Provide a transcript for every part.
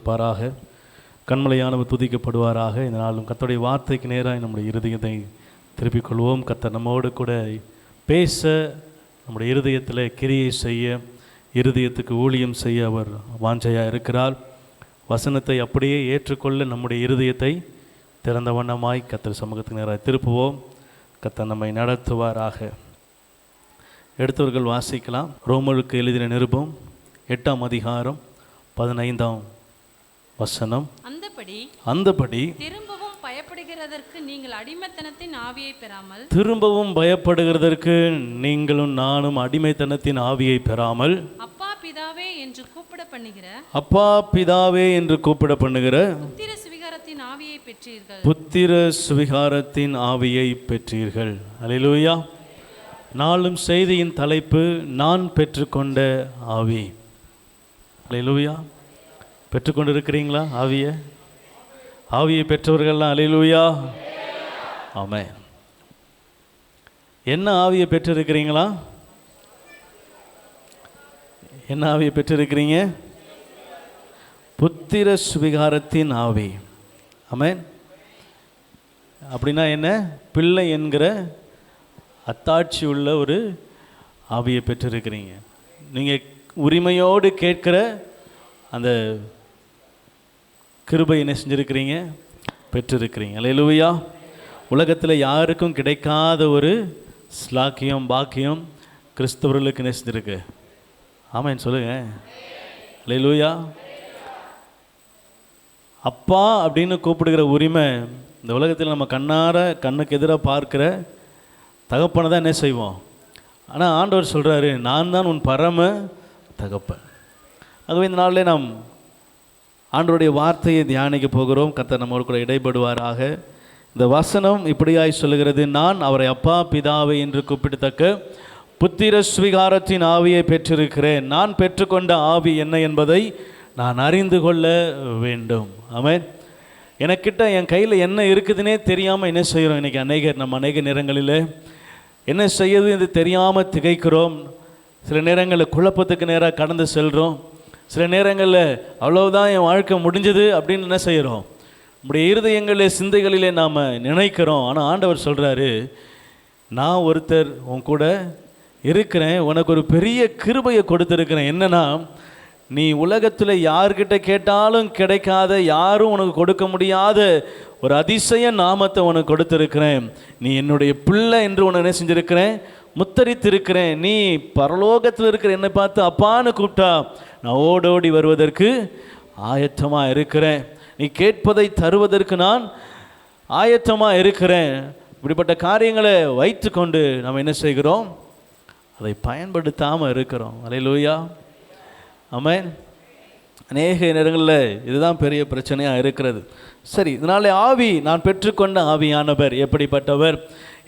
கொடுப்பாராக. கண்மலையானவர் துதிக்கப்படுவாராக. இந்த நாளும் கர்த்தருடைய வார்த்தைக்கு நேராக நம்முடைய இருதயத்தை திருப்பிக் கொள்வோம். கர்த்தர் நம்மோடு கூட பேச, நம்முடைய இருதயத்தில் கிரியை செய்ய, இருதயத்துக்கு ஊழியம் செய்ய அவர் வாஞ்சையாக இருக்கிறார். வசனத்தை அப்படியே ஏற்றுக்கொள்ள நம்முடைய இருதயத்தை திறந்த வண்ணமாய் கர்த்தர் சமூகத்துக்கு நேராக திருப்புவோம். கர்த்தர் நம்மை நடத்துவாராக. எடுத்தவர்கள் வாசிக்கலாம். ரோமருக்கு எழுதின நிருபம் 8ஆம் அதிகாரம் 15ஆம் வசனம். அந்தபடி திரும்பவும் பயப்படுகிறதற்கு நீங்கள் அடிமைத்தனத்தின் ஆவியை பெறாமல், திரும்பவும் பயப்படுகிறதற்கு நீங்களும் நானும் அடிமைத்தனத்தின் ஆவியை பெறாமல், அப்பா பிதாவே என்று கூப்பிட பண்ணுகிற புத்திர சுவிகாரத்தின் ஆவியை பெற்றீர்கள். புத்திர சுவிகாரத்தின் ஆவியை பெற்றீர்கள். அல்லேலூயா. நாளும் செய்தியின் தலைப்பு நான் பெற்றுக்கொண்ட ஆவி. அல்லேலூயா. பெற்றுக்கொண்டு இருக்கிறீங்களா ஆவியை பெற்றவர்கள்லாம்? அல்லேலூயா. ஆமென். என்ன ஆவியை பெற்றிருக்கிறீங்களா? என்ன ஆவியை பெற்றிருக்கிறீங்க? புத்திர சுவிகாரத்தின் ஆவி. ஆமென். அப்படின்னா என்ன? பிள்ளை என்கிற அத்தாட்சி உள்ள ஒரு ஆவியை பெற்றிருக்கிறீங்க. நீங்கள் உரிமையோடு கேட்கிற அந்த கிருபை என்ன செஞ்சுருக்கிறீங்க? பெற்றிருக்கிறீங்க. அல்லேலூயா. உலகத்தில் யாருக்கும் கிடைக்காத ஒரு ஸ்லாக்கியம், பாக்கியம் கிறிஸ்தவர்களுக்கு என்ன செஞ்சுருக்கு? ஆமென் சொல்லுங்க. அல்லேலூயா. அப்பா அப்படின்னு கூப்பிடுகிற உரிமை இந்த உலகத்தில் நம்ம கண்ணுக்கு எதிராக பார்க்கிற தகப்பனை தான் என்ன செய்வோம். ஆனால் ஆண்டவர் சொல்கிறாரு, நான் தான் உன் பரம தகப்பன். ஆகவே இந்த நாளிலே நாம் ஆண்டவருடைய வார்த்தையை தியானிக்க போகிறோம். கர்த்தர் நம்மோடு கூட இடைப்படுவாராக. இந்த வசனம் இப்படியாய் சொல்லுகிறது, நான் அவரை அப்பா பிதாவை என்று கூப்பிடத்தக்க புத்திர சுவிகாரத்தின் ஆவியை பெற்றிருக்கிறேன். நான் பெற்றுக்கொண்ட ஆவி என்ன என்பதை நான் அறிந்து கொள்ள வேண்டும். ஆமென். எனக்கிட்ட என் கையில் என்ன இருக்குதுன்னே தெரியாமல் என்ன செய்கிறோம்? இன்றைக்கி நம்ம அநேக நேரங்களில் என்ன செய்யுது என்று தெரியாமல் திகைக்கிறோம். சில நேரங்களில் குழப்பத்துக்கு நேராக கடந்து செல்கிறோம். சில நேரங்களில் அவ்வளவுதான் என் வாழ்க்கை முடிஞ்சது அப்படின்னு என்ன செய்கிறோம்? நம்முடைய இருதயங்களிலே சிந்தைகளிலே நாம் நினைக்கிறோம். ஆனால் ஆண்டவர் சொல்கிறாரு, நான் ஒருத்தர் உன் கூட இருக்கிறேன், உனக்கு ஒரு பெரிய கிருபையை கொடுத்துருக்கிறேன். என்னன்னா, நீ உலகத்தில் யார்கிட்ட கேட்டாலும் கிடைக்காத, யாரும் உனக்கு கொடுக்க முடியாத ஒரு அதிசய நாமத்தை உனக்கு கொடுத்துருக்கிறேன். நீ என்னுடைய பிள்ளை என்று உன்னை என்ன செஞ்சுருக்கிறேன்? முத்தரித்திருக்கிறேன். நீ பரலோகத்தில் இருக்கிற என்னை பார்த்து அப்பான்னு கூப்பிட்டா நான் ஓடோடி வருவதற்கு ஆயத்தமாக இருக்கிறேன். நீ கேட்பதை தருவதற்கு நான் ஆயத்தமாக இருக்கிறேன். இப்படிப்பட்ட காரியங்களை வைத்து கொண்டு நம்ம என்ன செய்கிறோம்? அதை பயன்படுத்தாமல் இருக்கிறோம். அல்லேலூயா. ஆமென். அநேக நேரங்களில் இதுதான் பெரிய பிரச்சனையாக இருக்கிறது. சரி, இதனாலே ஆவி, நான் பெற்றுக்கொண்ட ஆவியானவர் எப்படிப்பட்டவர்?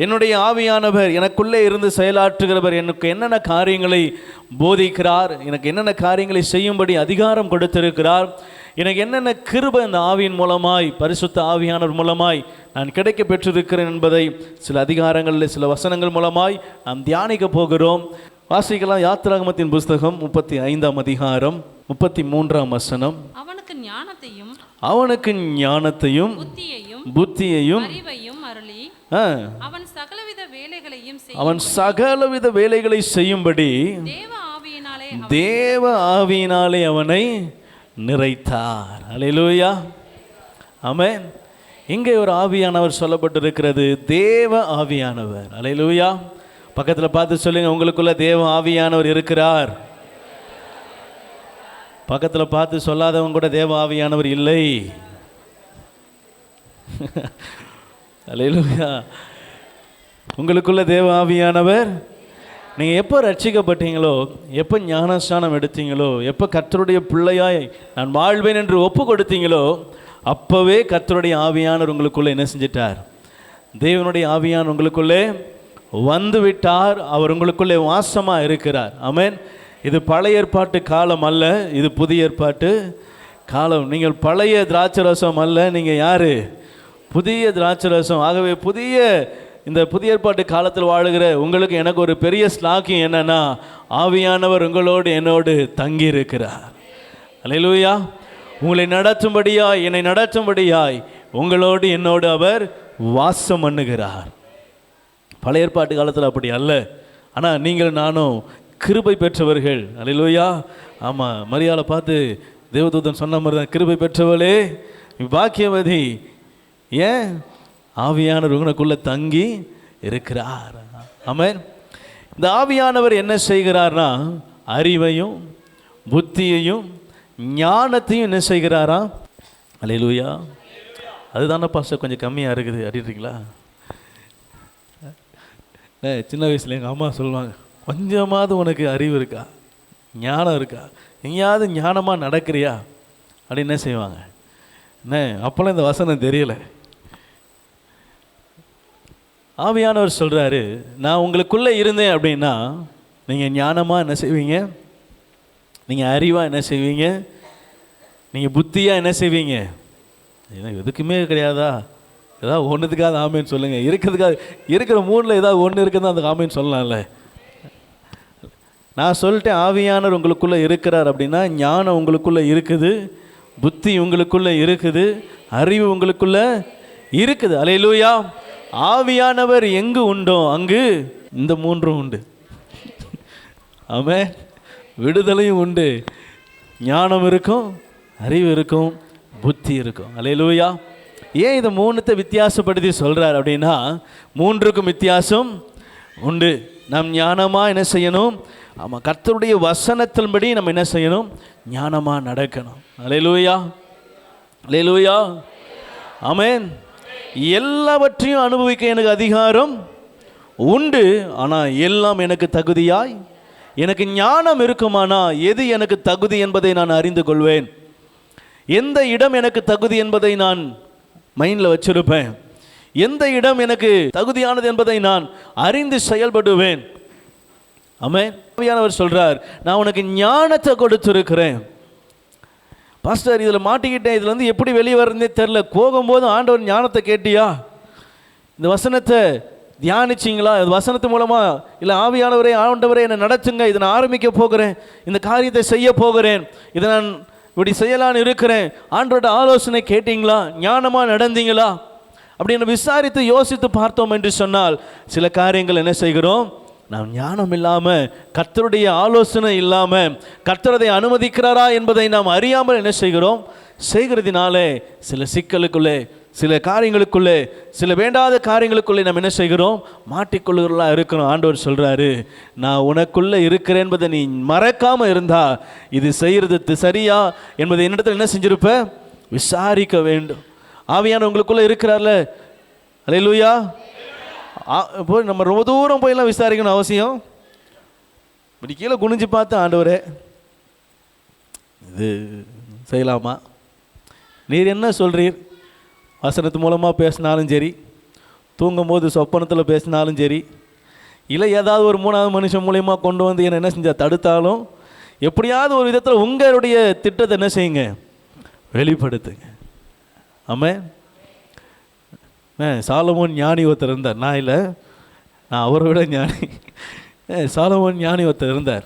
என்னுடைய ஆவியானவர் எனக்குள்ளே இருந்து செயலாற்றுகிறவர். எனக்கு என்னென்ன காரியங்களை போதிக்கிறார், எனக்கு என்னென்ன காரியங்களை செய்யும்படி அதிகாரம் கொடுத்திருக்கிறார், எனக்கு என்னென்ன கிருபை இந்த ஆவியின் மூலமாய், பரிசுத்த ஆவியானவர் மூலமாய் நான் கிடைக்க பெற்றிருக்கிறேன் என்பதை சில அதிகாரங்களில், சில வசனங்கள் மூலமாய் நாம் தியானிக்க போகிறோம். வாசிக்கலாம். யாத்திராகமத்தின் புஸ்தகம் 35ஆம் அதிகாரம் 33ஆம் வசனம். அவனுக்கு ஞானத்தையும் புத்தியையும் அருளி, அவன் சகலவித வேலைகளை செய்யும்படி தேவ ஆவியினாலே அவனை நிறைத்தார். அல்லேலூயா. ஆமென். இங்கே ஒரு ஆவியானவர் சொல்லப்பட்டிருக்கிறது, தேவ ஆவியானவர். அல்லேலூயா. பக்கத்தில் பார்த்து சொல்லுங்க, உங்களுக்குள்ள தேவ ஆவியானவர் இருக்கிறார். பக்கத்தில் பார்த்து சொல்லாதவங்க கூட தேவ ஆவியானவர் இல்லை. அல்லேலூயா. உங்களுக்குள்ள தேவ ஆவியானவர். நீங்கள் எப்போ ரட்சிக்கப்பட்டீங்களோ, எப்போ ஞானஸ்நானம் எடுத்தீங்களோ, எப்போ கர்த்தருடைய பிள்ளையாய் நான் வாழ்வேன் என்று ஒப்பு கொடுத்தீங்களோ, அப்போவே கர்த்தருடைய ஆவியானவர் உங்களுக்குள்ளே என்ன செஞ்சிட்டார்? தேவனுடைய ஆவியானவர் உங்களுக்குள்ளே வந்து விட்டார். அவர் உங்களுக்குள்ளே வாசமாக இருக்கிறார். ஆமென். இது பழைய ஏற்பாட்டு காலம் அல்ல, இது புதிய ஏற்பாட்டு காலம். நீங்கள் பழைய திராட்சரசம் அல்ல, நீங்கள் யார்? புதிய திராட்சரசம். ஆகவே இந்த புதிய ஏற்பாட்டு காலத்தில் வாழுகிற உங்களுக்கு எனக்கு ஒரு பெரிய ஸ்லாக்கியம் என்னன்னா, ஆவியானவர் உங்களோடு என்னோடு தங்கி இருக்கிறார். அல்லேலூயா. உங்களை நடத்தும்படியாய், என்னை நடத்தும்படியாய் உங்களோடு என்னோடு அவர் வாசம் பண்ணுகிறார். பழைய ஏற்பாட்டு காலத்தில் அப்படி அல்ல. ஆனால் நீங்கள் நானும் கிருபை பெற்றவர்கள். அல்லேலூயா. ஆமாம், மரியாதை பார்த்து தேவதூதன் சொன்ன மாதிரி தான், கிருபை பெற்றவளே பாக்கியவதி, ஏன் ஆவியானவர் உங்களுக்குள்ளே தங்கி இருக்கிறார். ஆமென். இந்த ஆவியானவர் என்ன செய்கிறார்னா, அறிவையும் புத்தியையும் ஞானத்தையும் என்ன செய்கிறாரா? அல்லேலூயா. அதுதானே பாஸ்டர் கொஞ்சம் கம்மியாக இருக்குது அப்படின்றீங்களா? சின்ன வயசில் எங்கள் அம்மா சொல்லுவாங்க, கொஞ்சமாவது உனக்கு அறிவு இருக்கா, ஞானம் இருக்கா, எங்கேயாவது ஞானமாக நடக்கிறியா அப்படின்னு என்ன செய்வாங்க. என்ன அப்போல்லாம் இந்த வசனம் தெரியலை. ஆவியானவர் சொல்கிறாரு, நான் உங்களுக்குள்ளே இருந்தேன் அப்படின்னா நீங்கள் ஞானமாக என்ன செய்வீங்க, நீங்கள் அறிவாக என்ன செய்வீங்க, நீங்கள் புத்தியாக என்ன செய்வீங்க. எதுக்குமே கிடையாதா? ஏதாவது ஒன்றுத்துக்காக ஆமேன்னு சொல்லுங்கள். இருக்கிறதுக்காக இருக்கிற மூணில் ஏதாவது ஒன்று இருக்குதுன்னு அந்த ஆமேன்னு சொல்லலாம்ல. நான் சொல்லிட்டேன், ஆவியானவர் உங்களுக்குள்ளே இருக்கிறார் அப்படின்னா ஞானம் உங்களுக்குள்ளே இருக்குது, புத்தி உங்களுக்குள்ளே இருக்குது, அறிவு உங்களுக்குள்ளே இருக்குது. அல்லேலூயா. ஆவியானவர் எங்கு உண்டோ அங்கு இந்த மூன்றும் உண்டு. ஆமென். விடுதலையும் உண்டு, ஞானம் இருக்கும், அறிவு இருக்கும், புத்தி இருக்கும். அல்லேலூயா. ஏன் இதை மூணுத்தை வித்தியாசப்படுத்தி சொல்கிறார் அப்படின்னா, மூன்றுக்கும் வித்தியாசம் உண்டு. நம் ஞானமாக என்ன செய்யணும்? ஆமாம், கர்த்தருடைய வசனத்தின்படி நம்ம என்ன செய்யணும்? ஞானமாக நடக்கணும். அல்லேலூயா, அல்லேலூயா, ஆமென். எல்லாவற்றையும் அனுபவிக்க எனக்கு அதிகாரம் உண்டு, ஆனால் எல்லாம் எனக்கு தகுதியாய், எனக்கு ஞானம் இருக்குமானா எது எனக்கு தகுதி என்பதை நான் அறிந்து கொள்வேன். எந்த இடம் எனக்கு தகுதி என்பதை நான் மைண்டில் வச்சிருப்பேன். எந்த இடம் எனக்கு தகுதியானது என்பதை நான் அறிந்து செயல்படுவேன். ஆமென். ஆவியானவர் சொல்றார், நான் உனக்கு ஞானத்தை கொடுத்துருக்கிறேன். பாஸ்டர் இதில் மாட்டிக்கிட்டேன், இதுல இருந்து எப்படி வெளியே வர்றதே தெரில. போகும்போது ஆண்டவர் ஞானத்தை கேட்டியா? இந்த வசனத்தை தியானிச்சிங்களா? இந்த வசனத்து மூலமா இல்லை ஆவியானவரே, ஆண்டவரே என்னை நடத்துங்க, இதை நான் ஆரம்பிக்க போகிறேன், இந்த காரியத்தை செய்ய போகிறேன், இதை நான் இப்படி செய்யலான்னு இருக்கிறேன், ஆண்டவரோட ஆலோசனை கேட்டீங்களா? ஞானமாக நடந்தீங்களா? அப்படின்னு விசாரித்து யோசித்து பார்த்தோம் என்று சொன்னால் சில காரியங்கள் என்ன செய்கிறோம்? நாம் ஞானம் இல்லாமல், கர்த்தருடைய ஆலோசனை இல்லாமல், கர்த்தரதை அனுமதிக்கிறாரா என்பதை நாம் அறியாமல் என்ன செய்கிறோம்? செய்கிறதுனாலே சில சிக்கலுக்குள்ளே, சில காரியங்களுக்குள்ளே, சில வேண்டாத காரியங்களுக்குள்ளே நாம் என்ன செய்கிறோம்? மாட்டிக்கொள்ளுகிறா இருக்கிறோம். ஆண்டவர் சொல்கிறாரு, நான் உனக்குள்ளே இருக்கிறேன் என்பதை நீ மறக்காமல் இருந்தா இது செய்கிறது சரியா என்பதை என்னிடத்தில் என்ன செஞ்சிருப்ப? விசாரிக்க வேண்டும். ஆவியான உங்களுக்குள்ளே இருக்கிறார்ல. அல்லேலூயா. போய் நம்ம ரொம்ப தூரம் போயெல்லாம் விசாரிக்கணும் அவசியம். இப்படி கீழே குனிஞ்சு பார்த்து, ஆண்டவரே இது செய்யலாமா, நீர் என்ன சொல்கிறீர்? வசனத்து மூலமாக பேசினாலும் சரி, தூங்கும்போது சொப்பனத்தில் பேசினாலும் சரி, இல்லை ஏதாவது ஒரு மூணாவது மனுஷன் மூலயமா கொண்டு வந்து என்ன செஞ்சால் தடுத்தாலும், எப்படியாவது ஒரு விதத்தில் உங்களுடைய திட்டத்தை என்ன செய்யுங்க? வெளிப்படுத்துங்க. ஆமென். சாலமோன் ஞானி ஒருத்தர் இருந்தார். நான் இல்லை, நான் அவரை விட ஞானி. சாலமோன் ஞானி ஒருத்தர் இருந்தார்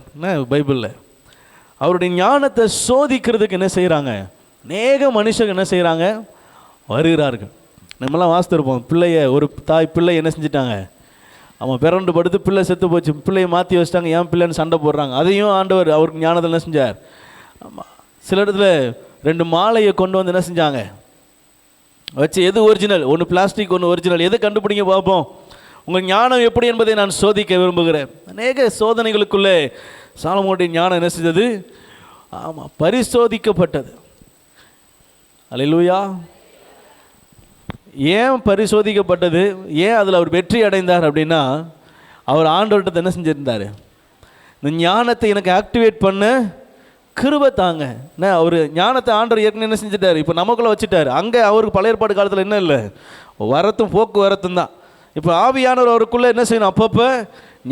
பைபிளில். அவருடைய ஞானத்தை சோதிக்கிறதுக்கு என்ன செய்கிறாங்க? அநேக மனுஷங்க என்ன செய்கிறாங்க? வருகிறார்கள். நம்மளாம் வாசித்திருப்போம். பிள்ளைய ஒரு தாய் பிள்ளை என்ன செஞ்சிட்டாங்க? அவன் பிறண்டு படுத்து பிள்ளை செத்து போச்சு, பிள்ளையை மாற்றி வச்சிட்டாங்க, ஏன் பிள்ளைன்னு சண்டை போடுறாங்க. அதையும் ஆண்டவர் அவருக்கு ஞானத்தில் என்ன செஞ்சார்? ஆமாம். சில இடத்துல 2 மாலையை கொண்டு வந்து என்ன செஞ்சாங்க? வச்சு, எது ஒரிஜினல், ஒன்று பிளாஸ்டிக் ஒன்று ஒரிஜினல், எது கண்டுபிடிங்க பார்ப்போம், உங்கள் ஞானம் எப்படி என்பதை நான் சோதிக்க விரும்புகிறேன். அநேக சோதனைகளுக்குள்ளே சாலமோனுடைய ஞானம் என்ன செஞ்சது? ஆமாம், பரிசோதிக்கப்பட்டது. அல்லேலூயா. ஏன் பரிசோதிக்கப்பட்டது? ஏன் அதில் அவர் வெற்றி அடைந்தார் அப்படின்னா, அவர் ஆண்டவர்கிட்ட என்ன செஞ்சுருந்தார்? இந்த ஞானத்தை எனக்கு ஆக்டிவேட் பண்ண கிருபை தாங்க. என்ன, அவர் ஞானத்தை ஆண்டவர் ஏற்கனவே என்ன செஞ்சுட்டார்? இப்போ நமக்குள்ளே வச்சுட்டார். அங்கே அவருக்கு பழைய ஏற்பாடு காலத்தில் என்ன இல்லை? வரத்தும் போக்குவரத்தும் தான். இப்போ ஆவியானவர் அவருக்குள்ளே என்ன செய்யணும்? அப்பப்போ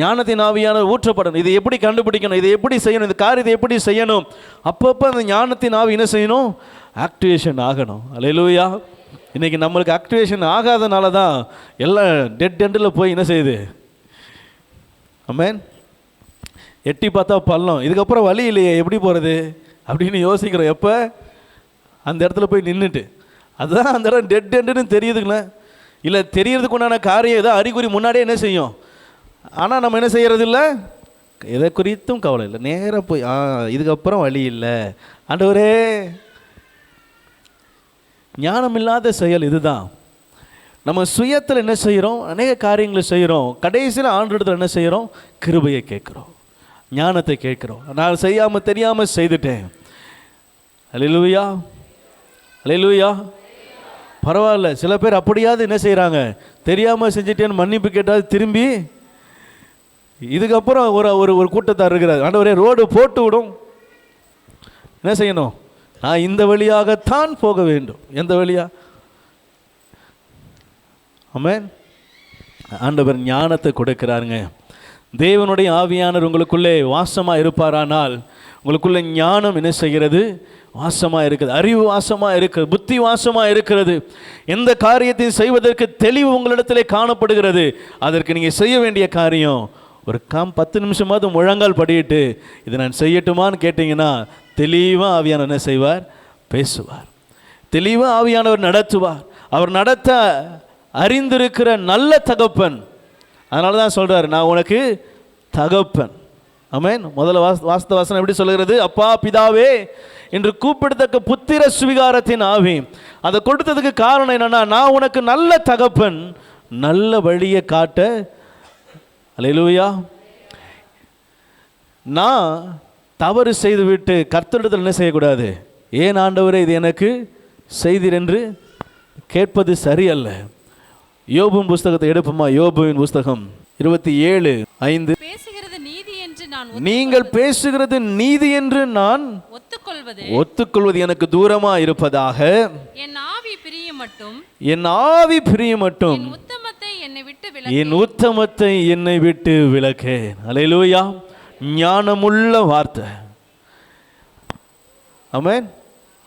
ஞானத்தின் ஆவியானவர் ஊற்றப்படணும். இதை எப்படி கண்டுபிடிக்கணும், இதை எப்படி செய்யணும், இந்த காரியத்தை எப்படி செய்யணும், அப்பப்போ அந்த ஞானத்தின் ஆவி என்ன செய்யணும்? ஆக்டிவேஷன் ஆகணும். அல்லேலூயா. இன்றைக்கி நம்மளுக்கு ஆக்டிவேஷன் ஆகாதனால தான் எல்லாம் டெட் எண்டில் போய் என்ன செய்யுது? ஆமென். எட்டி பார்த்தா பள்ளம், இதுக்கப்புறம் வழி இல்லையே, எப்படி போகிறது அப்படின்னு யோசிக்கிறோம். எப்போ? அந்த இடத்துல போய் நின்றுட்டு, அதுதான் அந்த இடம் டெட் எண்டுன்னு தெரியுதுங்களே. இல்லை தெரியறதுக்கு உண்டான காரியம் ஏதோ அறிகுறி முன்னாடியே என்ன செய்யும். ஆனால் நம்ம என்ன செய்கிறது இல்லை, எதை குறித்தும் கவலை இல்லை, நேராக போய் இதுக்கப்புறம் வழி இல்லை ஆண்டவரே. ஞானம் இல்லாத செயல் இதுதான். நம்ம சுயத்தில் என்ன செய்கிறோம், அநேக காரியங்களை செய்கிறோம், கடைசியில் ஆண்டவரிடத்தில் என்ன செய்கிறோம், கிருபையை கேட்குறோம், ஞானத்தை கேட்குறோம். நான் செய்யாமல் தெரியாமல் செய்துட்டேன். அல்லேலூயா, அல்லேலூயா. பரவாயில்ல, சில பேர் அப்படியாவது என்ன செய்கிறாங்க, தெரியாமல் செஞ்சுட்டேன்னு மன்னிப்பு கேட்டால் திரும்பி இதுக்கப்புறம் ஒரு ஒரு கூட்டத்தார் இருக்கிறார், ஆண்டவரே ரோடு போட்டு விடும், என்ன செய்யணும், நான் இந்த வழியாகத்தான் போக வேண்டும். எந்த வழியா? ஆமென். ஆண்டவர் ஞானத்தை கொடுக்கிறாருங்க. தேவனுடைய ஆவியானவர் உங்களுக்குள்ளே வாசமாக இருப்பாரானால் உங்களுக்குள்ளே ஞானம் என்ன செய்கிறது, வாசமாக இருக்குது, அறிவு வாசமாக இருக்குது, புத்தி வாசமாக இருக்கிறது. எந்த காரியத்தையும் செய்வதற்கு தெளிவு உங்களிடத்திலே காணப்படுகிறது. அதற்கு நீங்கள் செய்ய வேண்டிய காரியம் ஒரு 10 நிமிஷமாவது முழங்கால் படியிட்டு இதை நான் செய்யட்டுமான்னு கேட்டிங்கன்னா தெளிவாக ஆவியானவர் என்ன செய்வார், பேசுவார். தெளிவாக ஆவியானவர் நடத்துவார். அவர் நடத்த அறிந்திருக்கிற நல்ல தகப்பன். அதனால தான் சொல்கிறார், நான் உனக்கு தகப்பன். ஆமென். முதல்ல வாஸ்த வசனம் எப்படி சொல்லுகிறது, அப்பா பிதாவே என்று கூப்பிடத்தக்க புத்திர சுவிகாரத்தின் ஆவி. அதை கொடுத்ததுக்கு காரணம் என்னன்னா, நான் உனக்கு நல்ல தகப்பன், நல்ல வழியை காட்ட. அல்லேலூயா. நான் தவறு செய்துவிட்டு கர்த்தரிடத்தில் என்ன செய்யக்கூடாது, ஏன் ஆண்டவரே இது எனக்கு செய்தீர் என்று கேட்பது சரியல்ல. யோபுவின் புஸ்தகத்தை எடுப்போமா? யோபுவின் புஸ்தகம் 27:5. நீங்கள் பேசுகிறது நீதி என்று நான் ஒத்துக்கொள்வது எனக்கு தூரமா இருப்பதாக என் ஆவி பிரியும் மட்டும் என் உத்தமத்தை என்னை விட்டு விலக்கேன். அல்லேலூயா. ஞானமுள்ள வார்த்தை. ஆமென்.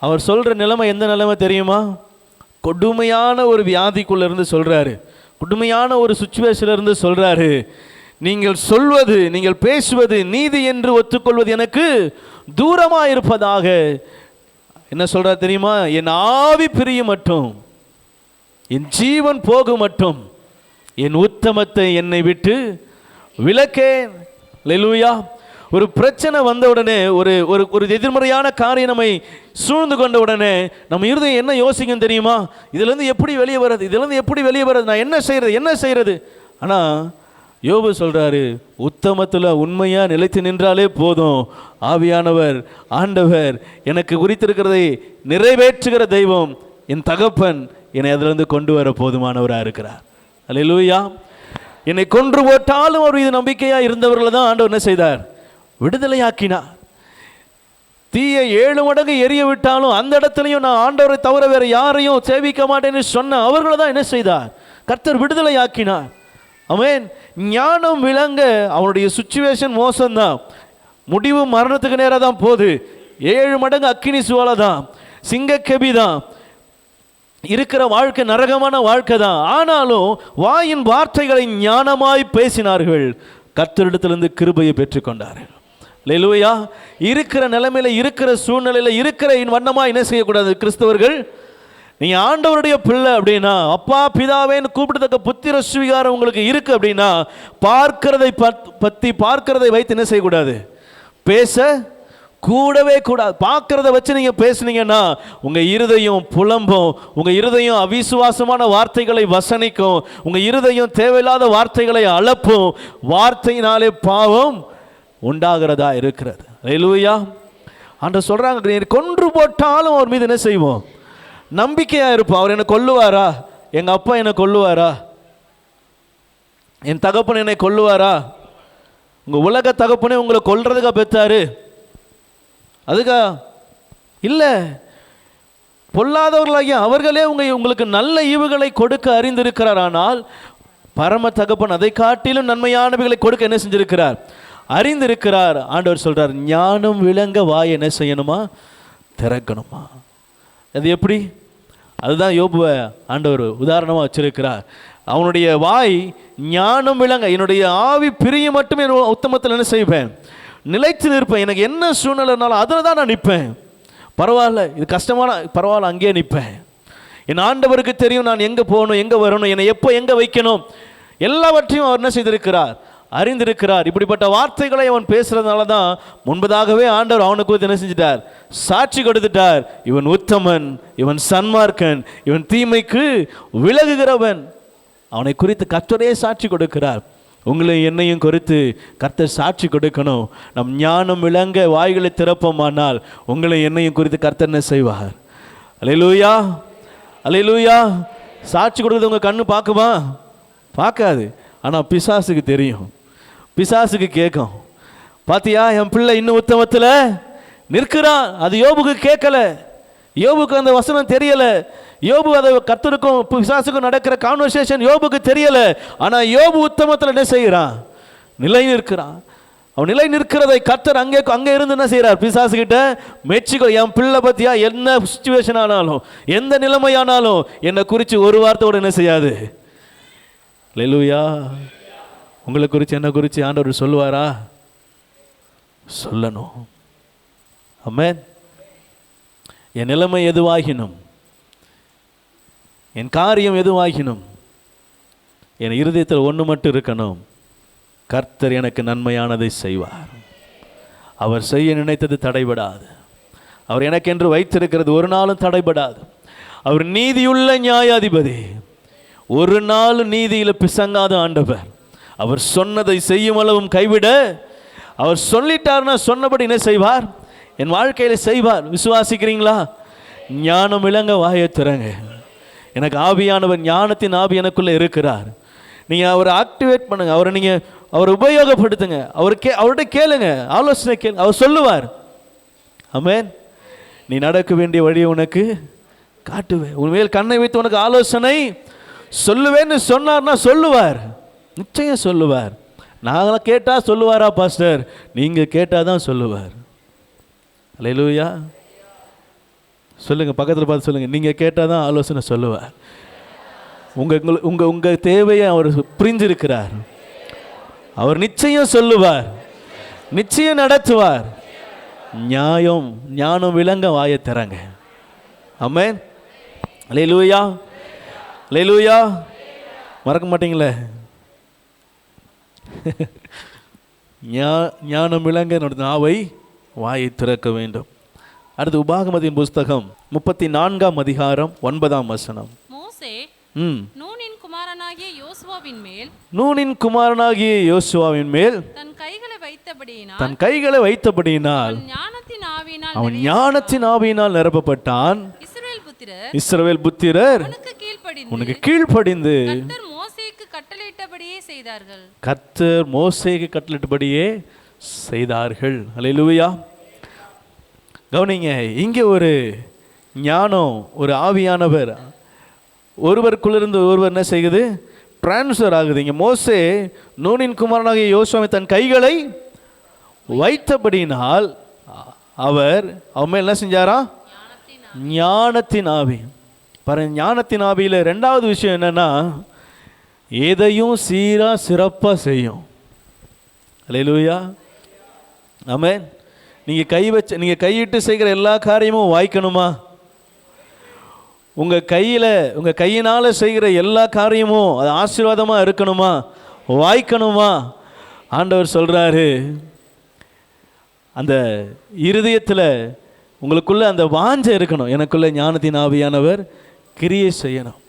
அவர் சொல்ற நிலைமை எந்த நிலைமை தெரியுமா? கொடுமையான ஒரு வியாதிக்குள்ள இருந்து சொல்றாரு, கொடுமையான ஒரு சுச்சுவேஷன்ல இருந்து சொல்றாரு, நீங்கள் சொல்வது, நீங்கள் பேசுவது நீதி என்று ஒத்துக்கொள்வது எனக்கு தூரமா இருப்பதாக. என்ன சொல்றாரு தெரியுமா? என் ஆவி பிரியும் மட்டும், என் ஜீவன் போகும் மட்டும் என் உத்தமத்தை என்னை விட்டு விலக்கேன். அல்லேலூயா. ஒரு பிரச்சனை வந்த உடனே, ஒரு ஒரு எதிர்மறையான காரியம் நம்மை சூழ்ந்து கொண்ட உடனே நம்ம இருதயம் என்ன யோசிக்கும் தெரியுமா? இதுலேருந்து எப்படி வெளியே வர்றது, இதுலேருந்து எப்படி வெளியே வர்றது, நான் என்ன செய்கிறது. ஆனால் யோபு சொல்கிறாரு, உத்தமத்தில் உண்மையாக நிலைத்து நின்றாலே போதும். ஆவியானவர், ஆண்டவர் எனக்கு குறித்திருக்கிறதை நிறைவேற்றுகிற தெய்வம், என் தகப்பன் என்னை அதிலிருந்து கொண்டு வர போதுமானவராக இருக்கிறார். அல்லேலூயா. என்னை கொன்று போட்டாலும் அவர் இது நம்பிக்கையாக இருந்தவர்களை தான் ஆண்டவர் என்ன செய்தார், விடுதலையாக்கினார். தீயை 7 மடங்கு எரிய விட்டாலும் அந்த இடத்துலையும் நான் ஆண்டவரை தவிர வேறு யாரையும் சேவிக்க மாட்டேன்னு சொன்ன அவர்களை தான் என்ன செய்தார், கர்த்தர் விடுதலையாக்கினார். ஆமென். ஞானம் விளங்க அவனுடைய சுச்சுவேஷன் மோசம்தான், முடிவு மரணத்துக்கு நேராக தான் போகுது, 7 மடங்கு அக்கினி சுவாலை தான், சிங்கக்கெபி தான், இருக்கிற வாழ்க்கை நரகமான வாழ்க்கை தான். ஆனாலும் வாயின் வார்த்தைகளை ஞானமாய் பேசினார்கள், கர்த்தரிடத்திலிருந்து கிருபையை பெற்றுக்கொண்டார்கள். அல்லேலூயா. இருக்கிற நிலைமையில, இருக்கிற சூழ்நிலையில, இருக்கிற வண்ணமாக என்ன செய்யக்கூடாது கிறிஸ்தவர்கள்? நீங்கள் ஆண்டவருடைய பிள்ளை அப்படின்னா, அப்பா பிதாவேன்னு கூப்பிடத்தக்க புத்திர சுவிகாரம் உங்களுக்கு இருக்கு அப்படின்னா, பார்க்கிறதை வைத்து என்ன செய்யக்கூடாது, பேச கூடவே கூடாது. பார்க்கறத வச்சு நீங்கள் பேசுனீங்கன்னா உங்கள் இருதயம் புலம்பும், உங்கள் இருதயம் அவிசுவாசமான வார்த்தைகளை வசனிக்கும், உங்கள் இருதயம் தேவையில்லாத வார்த்தைகளை அலப்பும். வார்த்தையினாலே பாவம் உண்டாகிறதா இருக்கிறது. அல்லேலூயா. ஆண்டவர் சொல்கிறாங்க, கொன்று போட்டாலும் அவர் மீது என்ன செய்வோம், நம்பிக்கையாக இருப்போம். அவர் என்னை கொல்லுவாரா, எங்கள் அப்பா என்னை கொல்லுவாரா, என் தகப்பன் என்னை கொல்லுவாரா? உங்கள் உலக தகப்பனே உங்களை கொல்றதுக்கா பெற்றாரு? அதுக்கா இல்லை. பொல்லாதவர்களாகிய அவர்களே உங்களுக்கு நல்ல ஈவுகளை கொடுக்க அறிந்திருக்கிறார். ஆனால் பரம தகப்பன் அதை காட்டிலும் நன்மையானவைகளை கொடுக்க என்ன செஞ்சிருக்கிறார், அறிந்திருக்கிறார். ஆண்டவர் சொல்றார், ஞானம் விளங்க வாய் என்ன செய்யணுமா, திறக்கணுமா. அது எப்படி? அதுதான் யோபுவை ஆண்டவர் உதாரணமாக வச்சிருக்கிறார். அவனுடைய வாய் ஞானம் விளங்க, என்னுடைய ஆவி பிரிய மட்டும் என் உத்தமத்தில் என்ன செய்வேன், நிலைத்து நிற்பேன். எனக்கு என்ன சூழ்நிலைனாலும் அதில் தான் நான் நிற்பேன். பரவாயில்ல, இது கஷ்டமான, பரவாயில்ல, அங்கேயே நிற்பேன். என் ஆண்டவருக்கு தெரியும் நான் எங்கே போகணும், எங்கே வரணும், என்னை எப்போ எங்கே வைக்கணும், எல்லாவற்றையும் அவர் என்ன செய்திருக்கிறார், அறிந்திருக்கிறார். இப்படிப்பட்ட வார்த்தைகளை அவன் பேசுறதுனால தான் முன்பதாகவே ஆண்டவர் அவனுக்கு என்ன செஞ்சிட்டார், சாட்சி கொடுத்துட்டார். இவன் உத்தமன், இவன் சன்மார்க்கன், இவன் தீமைக்கு விலகுகிறவன். அவனை குறித்து கர்த்தரே சாட்சி கொடுக்கிறார். உங்களை என்னையும் குறித்து கர்த்தர் சாட்சி கொடுக்கணும். நம் ஞானம் விளங்க வாய்களை திறப்போமானால் உங்களை என்னையும் குறித்து கர்த்தர் என்ன செய்வார்? அல்லேலூயா, அல்லேலூயா. சாட்சி கொடுக்குறது உங்கள் கண்ணு பார்க்குமா? பார்க்காது. ஆனால் பிசாசுக்கு தெரியும், பிசாசுக்கு கேட்கும். பார்த்தியா, என் பிள்ளை இன்னும் உத்தமத்தில் நிற்கிறான். அது யோபுக்கு கேட்கல, யோபுக்கு அந்த வசனம் தெரியலை. யோபு அதை கர்த்தருக்கும் பிசாசுக்கும் நடக்கிற கான்வர்சேஷன் யோபுக்கு தெரியலை. ஆனால் யோபு உத்தமத்தில் என்ன செய்கிறான்? நிலை நிற்கிறான். அவன் நிலை நிற்கிறதை கர்த்தர் அங்கே இருந்து என்ன செய்கிறார்? பிசாசுகிட்ட மெச்சிக்கோ, என் பிள்ளை பற்றியா என்ன சுச்சுவேஷன் ஆனாலும், எந்த நிலைமையானாலும் என்னை குறித்து ஒரு வார்த்தையோடு என்ன செய்யாது. அல்லேலூயா. உங்களை குறித்து என்ன குறித்து ஆண்டவர் சொல்லுவாரா? சொல்லணும். ஆமென். என் நிலைமை எதுவாகினும், என் காரியம் எதுவாகினும், என் இருதயத்தில் ஒன்று மட்டும் இருக்கணும், கர்த்தர் எனக்கு நன்மையானதை செய்வார். அவர் செய்ய நினைத்தது தடைபடாது. அவர் எனக்கென்று வைத்திருக்கிறது ஒரு நாளும் தடைபடாது. அவர் நீதியுள்ள நியாயாதிபதி, ஒரு நாள் நீதியில் பிசங்காத ஆண்டவர். அவர் சொன்னதை செய்யும் அளவும் கைவிட, அவர் சொல்லிட்டார்னா சொன்னபடி என்ன செய்வார்? என் வாழ்க்கையில் செய்வார். விசுவாசிக்கிறீங்களா? ஞானம் விளங்க வாயை திறங்க. எனக்கு ஆவியானவர், ஞானத்தின் ஆவி எனக்குள்ளே இருக்கிறார். நீங்கள் அவரை ஆக்டிவேட் பண்ணுங்க, அவரை உபயோகப்படுத்துங்க. அவர்கிட்ட கேளுங்க, ஆலோசனை கேளுங்க, அவர் சொல்லுவார். ஆமென். நீ நடக்க வேண்டிய வழியை உனக்கு காட்டுவேன், உண்மையில் கண்ணை வைத்து உனக்கு ஆலோசனை சொல்லுவேன்னு சொன்னார்னா சொல்லுவார், நிச்சயம் சொல்லுவார். நாங்களாம் கேட்டால் சொல்லுவாரா பாஸ்டர்? நீங்கள் கேட்டால் தான் சொல்லுவார். அல்லேலூயா. சொல்லுங்கள், பக்கத்தில் பார்த்து சொல்லுங்கள், நீங்கள் கேட்டால் தான் ஆலோசனை சொல்லுவார். உங்கள் தேவையை அவர் புரிஞ்சிருக்கிறார். அவர் நிச்சயம் சொல்லுவார், நிச்சயம் நடத்துவார். ஞானம் விளங்க வாயை திறங்க. ஆமென். அல்லேலூயா, அல்லேலூயா. மறக்க மாட்டீங்களே. ஞானம் விளங்க என்னோட நாவை வாயை திறக்க வேண்டும். அடுத்து உபாகமத்தின் புஸ்தகம் 34ஆம் அதிகாரம் 9ஆம் வசனம். மோசே நூனின் குமாரனாகிய யோசுவாவின் மேல் தன் கைகளை வைத்தபடியினால் அவன் ஞானத்தின் ஆவியினால் நிரப்பப்பட்டான். இஸ்ரவேல் புத்திரர் உனக்கு கீழ்ப்படிந்து கர்த்தர் மோசேக்கு கட்டளையிட்டபடியே செய்தார்கள். அல்லேலூயா. கவனிங்க, இங்கே ஒரு ஞானம், ஒரு ஆவியானவர் ஒருவருக்குள்ளிருந்து ஒருவர் என்ன செய்யுது? டிரான்ஸ்ஃபர் ஆகுது. இங்கே மோசே நூனின் குமாரனாகிய யோசுவாவை தன் கைகளை வைத்தபடினால் அவர் மேல் என்ன செஞ்சாரா? ஞானத்தின் ஆவி. பாருங்க, ஞானத்தின் ஆவியில் ரெண்டாவது விஷயம் என்னன்னா, எதையும் சீரா சிறப்பாக செய்யும். அல்லேலூயா. ஆமென். நீங்கள் கையிட்டு செய்கிற எல்லா காரியமும் வாய்க்கணுமா? உங்கள் கையினால் செய்கிற எல்லா காரியமும் அது ஆசீர்வாதமாக இருக்கணுமா? வாய்க்கணுமா? ஆண்டவர் சொல்கிறாரு, அந்த இருதயத்தில் உங்களுக்குள்ள அந்த வாஞ்சை இருக்கணும். எனக்குள்ள ஞானத்தின் ஆவியானவர் கிரியை செய்யணும்.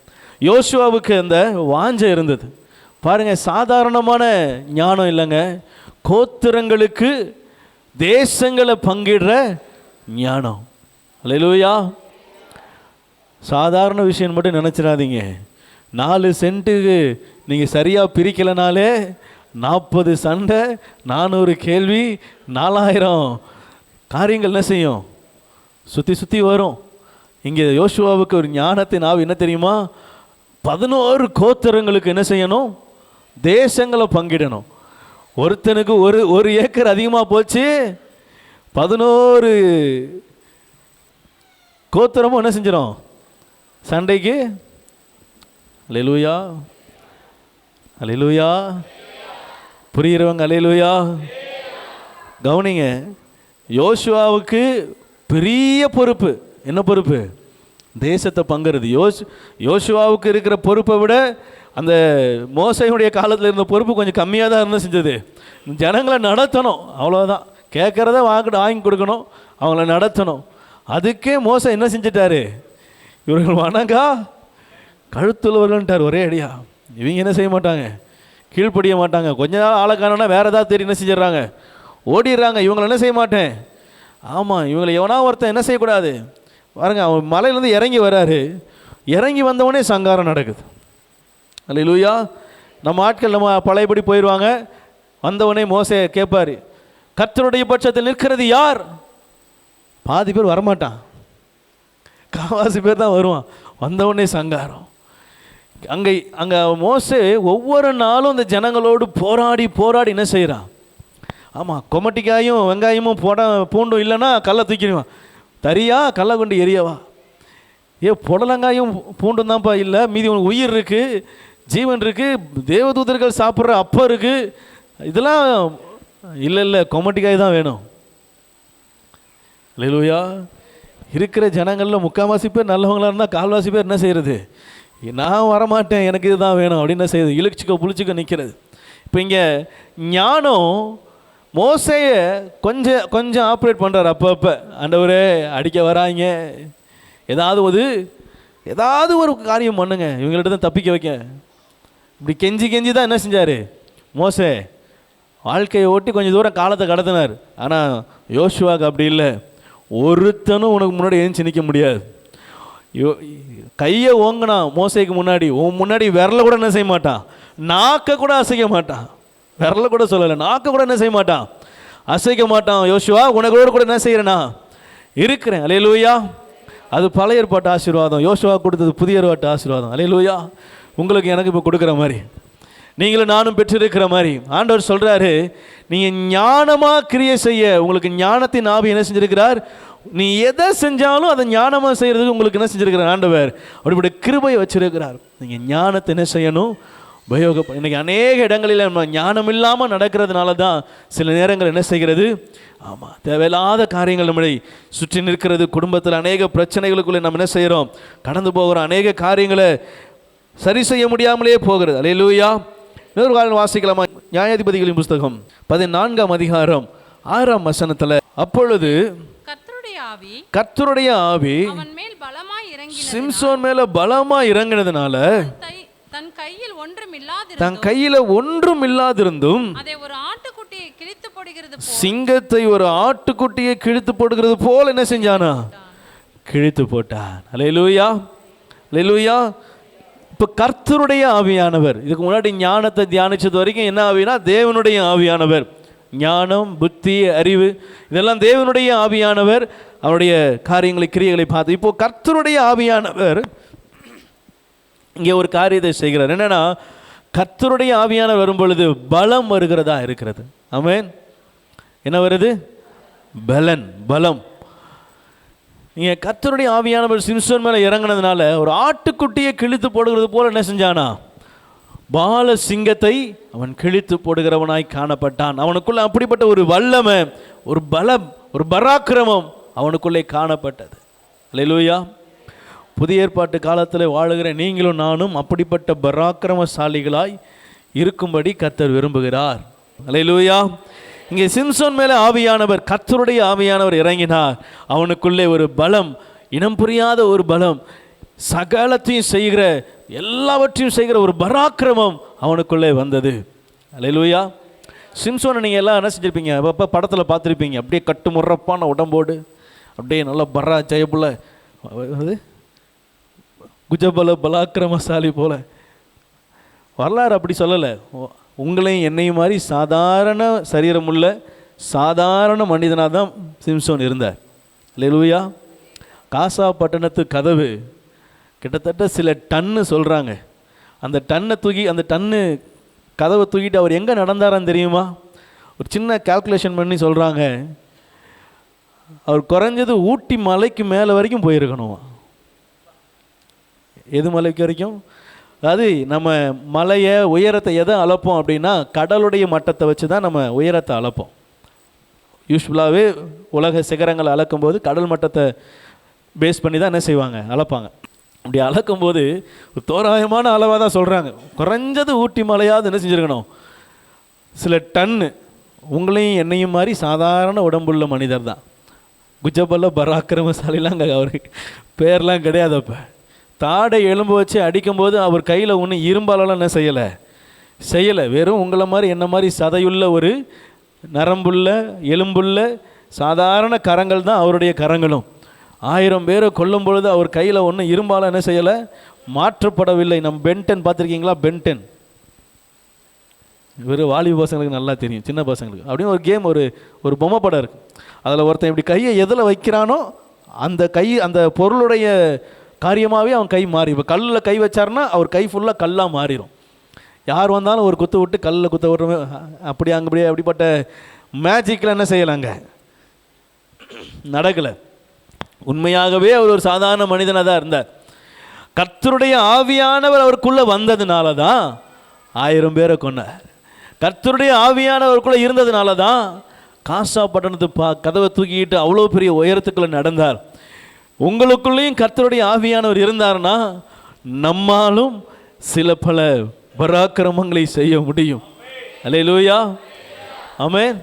யோசுவாவுக்கு அந்த வாஞ்சை இருந்தது. பாருங்கள், சாதாரணமான ஞானம் இல்லைங்க, கோத்திரங்களுக்கு தேசங்களை பங்கிடுற ஞானம். அல்லேலூயா. சாதாரண விஷயம் மட்டும் நினச்சிடாதீங்க. 4 சென்ட்டுக்கு நீங்கள் சரியாக பிரிக்கலைனாலே 40 சண்டை, 400 கேள்வி, 4000 காரியங்கள் என்ன செய்யும்? சுற்றி வரும். இங்கே யோசுவாவுக்கு ஒரு ஞானத்தின் ஆவி என்ன தெரியுமா? 11 கோத்திரங்களுக்கு என்ன செய்யணும்? தேசங்களை பங்கிடணும். ஒருத்தனுக்கு ஒரு ஏக்கர் அதிகமாக போச்சு, 11 கோத்திரமும் என்ன செஞ்சிடும்? சண்டைக்கு. அல்லேலூயா, அல்லேலூயா. புரிகிறவங்க அல்லேலூயா. கவனிங்க, யோசுவாவுக்கு பெரிய பொறுப்பு. என்ன பொறுப்பு? தேசத்தை பங்குறது. யோசுவாவுக்கு இருக்கிற பொறுப்பை விட அந்த மோசையுடைய காலத்தில் இருந்த பொறுப்பு கொஞ்சம் கம்மியாக தான் இருந்து செஞ்சது. ஜனங்களை நடத்தணும், அவ்வளோதான். கேட்குறத வாங்கி கொடுக்கணும், அவங்கள நடத்தணும். அதுக்கே மோசை என்ன செஞ்சிட்டாரு? இவர்கள் வணங்கா கழுத்துள்ளவர்கள்ட்டார் ஒரே அடியா. இவங்க என்ன செய்ய மாட்டாங்க, கீழ்ப்படிய மாட்டாங்க. கொஞ்ச நாள் ஆளக்காரனா வேறு ஏதாவது தெரியும் என்ன செஞ்சிடறாங்க, ஓடிடுறாங்க. இவங்களை என்ன செய்ய மாட்டேன். ஆமாம், இவங்களை எவனா ஒருத்தன் என்ன செய்யக்கூடாது பாருங்க. அவன் மலையிலேருந்து இறங்கி வராரு, இறங்கி வந்தவொடனே சங்காரம் நடக்குது. அல்லேலூயா. நம்ம ஆட்கள் நம்ம பழையபடி போயிடுவாங்க. வந்தவொடனே மோசே கேட்பார், கர்த்தருடைய பட்சத்தில் நிற்கிறது யார்? பாதி பேர் வரமாட்டான், காவாசி பேர் தான் வருவான். வந்தவொடனே சங்காரம். அங்கே மோசே ஒவ்வொரு நாளும் அந்த ஜனங்களோடு போராடி என்ன செய்கிறான். ஆமாம், கொமட்டிக்காயும் வெங்காயமும் பூண்டும் இல்லைன்னா கல்லை தூக்கிடுவான். தரியா கல்லை கொண்டு எரியவா? புடலங்காயும் பூண்டும் தான்ப்பா இல்லை, மீதி உனக்கு உயிர் இருக்குது, ஜீவன் இருக்குது, தேவதூதர்கள் சாப்பிட்ற அப்போ இருக்குது, இதெல்லாம் இல்லை கொமட்டிக்காய் தான் வேணும். அல்லேலூயா. இருக்கிற ஜனங்களில் முக்கால்வாசி பேர் நல்லவங்களாக இருந்தால் கால்வாசி பேர் என்ன செய்கிறது, நான் வரமாட்டேன், எனக்கு இதுதான் வேணும் அப்படின்னு என்ன செய்யுது, இழுச்சிக்க புளிச்சிக்க நிற்கிறது. இப்போ இங்கே ஞானம் மோசையை கொஞ்சம் ஆப்ரேட் பண்ணுறார். அப்போ ஆண்டவரே அடிக்க வராங்க, ஏதாவது ஒரு காரியம் பண்ணுங்க, இவங்கள்ட்ட தான் தப்பிக்க வைக்க. இப்படி கெஞ்சி தான் என்ன செஞ்சார் மோசே, வாழ்க்கையை ஓட்டி கொஞ்சம் தூரம் காலத்தை கடத்தினார். ஆனால் யோசுவாவுக்கு அப்படி இல்லை. ஒருத்தனும் உனக்கு முன்னாடி எழுந்து நிற்க முடியாது. கையை ஓங்கினா மோசைக்கு முன்னாடி, முன்னாடி விரல கூட என்ன செய்ய மாட்டான், நாக்க கூட அசைக்க மாட்டான். விரல கூட சொல்லலை, நாக்க கூட என்ன செய்ய மாட்டான், அசைக்க மாட்டான். யோசுவா உனக்கோடு கூட என்ன செய்கிறேன்னா இருக்கிறேன். அல்லேலூயா. அது பழைய ஏற்பாட்டு ஆசீர்வாதம், யோசுவா கொடுத்தது புதிய ஏற்பாட்டு ஆசீர்வாதம். அல்லேலூயா. உங்களுக்கு எனக்கு இப்போ கொடுக்குற மாதிரி, நீங்களும் நானும் பெற்றிருக்கிற மாதிரி ஆண்டவர் சொல்கிறாரு, நீங்கள் ஞானமாக கிரியை செய்ய உங்களுக்கு ஞானத்தின் ஆவி என்ன செஞ்சிருக்கிறார். நீ எதை செஞ்சாலும் அதை ஞானமாக செய்கிறதுக்கு உங்களுக்கு என்ன செஞ்சிருக்கிறார் ஆண்டவர், அப்படிப்பட்ட கிருபையை வச்சிருக்கிறார். நீங்கள் ஞானத்தை என்ன செய்யணும், உபயோகப்படும். இன்றைக்கி அநேக இடங்களில் நம்ம ஞானம் இல்லாமல் நடக்கிறதுனால தான் சில நேரங்கள் என்ன செய்கிறது, ஆமாம், தேவையில்லாத காரியங்கள் நம்மளை சுற்றி நிற்கிறது. குடும்பத்தில் அநேக பிரச்சனைகளுக்குள்ளே நம்ம என்ன செய்கிறோம், கடந்து போகிறோம். அநேக காரியங்களை சரி செய்ய முடியாமலே போகிறது. அல்லேலூயா. இன்னொரு காலம் வாசிக்கலாமா? நியாயாதிபதிகளின் புஸ்தகம் 14ஆம் அதிகாரம் 6ஆம் வசனத்தில், அப்பொழுது கர்த்தருடைய ஆவி சிம்சோன் மேல பலமா இறங்கினதுனால தன் கையில ஒன்றும் இல்லாதிருந்தும் சிங்கத்தை ஒரு ஆட்டுக்குட்டியை கிழித்து போடுகிறது போல என்ன செஞ்சானா, கிழித்து போட்டான். அல்லேலூயா, அல்லேலூயா. இப்போ கர்த்தருடைய ஆவியானவர், இதுக்கு முன்னாடி ஞானத்தை தியானிச்சது வரைக்கும் என்ன ஆவினா தேவனுடைய ஆவியானவர். ஞானம், புத்தி, அறிவு இதெல்லாம் தேவனுடைய ஆவியானவர் அவருடைய காரியங்களை கிரியைகளை பார்த்து. இப்போ கர்த்தருடைய ஆவியானவர் இங்கே ஒரு காரியத்தை செய்கிறார். என்னன்னா, கர்த்தருடைய ஆவியானவர் வரும் பொழுது பலம் வருகிறதா இருக்கிறது. ஆமென். என்ன வருது? பலம். நீங்கள் கர்த்தருடைய ஆவியானவர் சிம்சோன் மேலே இறங்கினதுனால ஒரு ஆட்டுக்குட்டியை கிழித்து போடுகிறது போல என்ன செஞ்சானா, பால சிங்கத்தை அவன் கிழித்து போடுகிறவனாய் காணப்பட்டான். அவனுக்குள்ள அப்படிப்பட்ட ஒரு வல்லமை, ஒரு பலம், ஒரு பராக்கிரமம் அவனுக்குள்ளே காணப்பட்டது. அல்லேலூயா. புதிய ஏற்பாட்டு காலத்தில் வாழுகிற நீங்களும் நானும் அப்படிப்பட்ட பராக்கிரமசாலிகளாய் இருக்கும்படி கர்த்தர் விரும்புகிறார். அல்லேலூயா. இங்கே சிம்சோன் மேலே ஆவியானவர், கர்த்தருடைய ஆவியானவர் இறங்கினார். அவனுக்குள்ளே ஒரு பலம், இனம் புரியாத ஒரு பலம், சகலத்தையும் செய்கிற, எல்லாவற்றையும் செய்கிற ஒரு பராக்கிரமம் அவனுக்குள்ளே வந்தது. அல்லேலூயா. சிம்சோனை நீங்கள் எல்லாம் என்ன செஞ்சுருப்பீங்க, அப்போ படத்தில் பார்த்துருப்பீங்க. அப்படியே கட்டு முறப்பான உடம்போடு, அப்படியே நல்லா பரா ஜெயபுல, அது குஜபல பலாக்கிரமசாலி போல. வரலாறு அப்படி சொல்லலை. உங்களையும் என்னையும் மாதிரி சாதாரண சரீரமுள்ள சாதாரண மனிதனாக தான் சிம்சோன் இருந்தார். அல்லேலூயா. காசா பட்டணத்து கதவு கிட்டத்தட்ட சில டன்னு சொல்கிறாங்க. அந்த டன்னு கதவை தூக்கிட்டு அவர் எங்கே நடந்தாரான்னு தெரியுமா? ஒரு சின்ன கால்குலேஷன் பண்ணி சொல்கிறாங்க, அவர் குறைஞ்சது ஊட்டி மலைக்கு மேலே வரைக்கும் போயிருக்கணும். எது மலைக்கு வரைக்கும்? அதாவது நம்ம மலையை உயரத்தை எதை அளப்போம் அப்படின்னா கடலுடைய மட்டத்தை வச்சு தான் நம்ம உயரத்தை அளப்போம். யூஸ்வலாகவே உலக சிகரங்களை அளக்கும்போது கடல் மட்டத்தை பேஸ் பண்ணி தான் என்ன செய்வாங்க, அளப்பாங்க. அப்படி அளக்கும்போது ஒரு தோராயமான அளவாக தான் சொல்கிறாங்க. குறைஞ்சது ஊட்டி மலையாவது என்ன செஞ்சுருக்கணும், சில டன்னு. உங்களையும் என்னையும் மாதிரி சாதாரண உடம்புள்ள மனிதர் தான். குஜபல்ல பராக்கிரமசாலிலாம் அங்கே அவருக்கு பேர்லாம் கிடையாது. அப்போ தாடை எலும்பு வச்சு அடிக்கும்போது அவர் கையில் ஒன்றும் இரும்பாலெல்லாம் என்ன செய்யலை. வெறும் உங்களை மாதிரி என்ன மாதிரி சதையுள்ள ஒரு நரம்புள்ள எலும்புள்ள சாதாரண கரங்கள் தான் அவருடைய கரங்களும். 1000 பேரை கொல்லும் பொழுது அவர் கையில் ஒன்றும் இரும்பால் என்ன செய்யலை, மாற்றப்படவில்லை. நம்ம பென்டென் பார்த்துருக்கீங்களா? பென்டென் வெறும் வாலிப பசங்களுக்கு நல்லா தெரியும், சின்ன பசங்களுக்கு. அப்படின்னு ஒரு கேம், ஒரு பொம்மை படம் இருக்குது. அதில் ஒருத்தன் இப்படி கையை எதில் வைக்கிறானோ அந்த பொருளுடைய காரியமாகவே அவன் கை மாறி. இப்போ கல்லில் கை வச்சாருன்னா அவர் கை ஃபுல்லாக கல்லாக மாறிடும். யார் வந்தாலும் ஒரு குத்து விட்டு கல்லில் குத்த விட்ற அப்படி அங்கே அப்படிப்பட்ட மேஜிக்கில் என்ன செய்யலாங்க, நடக்கலை. உண்மையாகவே அவர் ஒரு சாதாரண மனிதனாக தான் இருந்தார். கர்த்தருடைய ஆவியானவர் அவருக்குள்ளே வந்ததுனால தான் 1000 பேரை கொண்டார். கர்த்தருடைய ஆவியானவருக்குள்ளே இருந்ததுனால தான் காசா பட்டணத்து கதவை தூக்கிட்டு அவ்வளோ பெரிய உயரத்துக்குள்ளே நடந்தார். உங்களுக்குள்ளேயும் கர்த்தருடைய ஆவியானவர் இருந்தார்னா நம்மாலும் சில பல பராக்கிரமங்களை செய்ய முடியும். அல்லேலூயா, ஆமென்.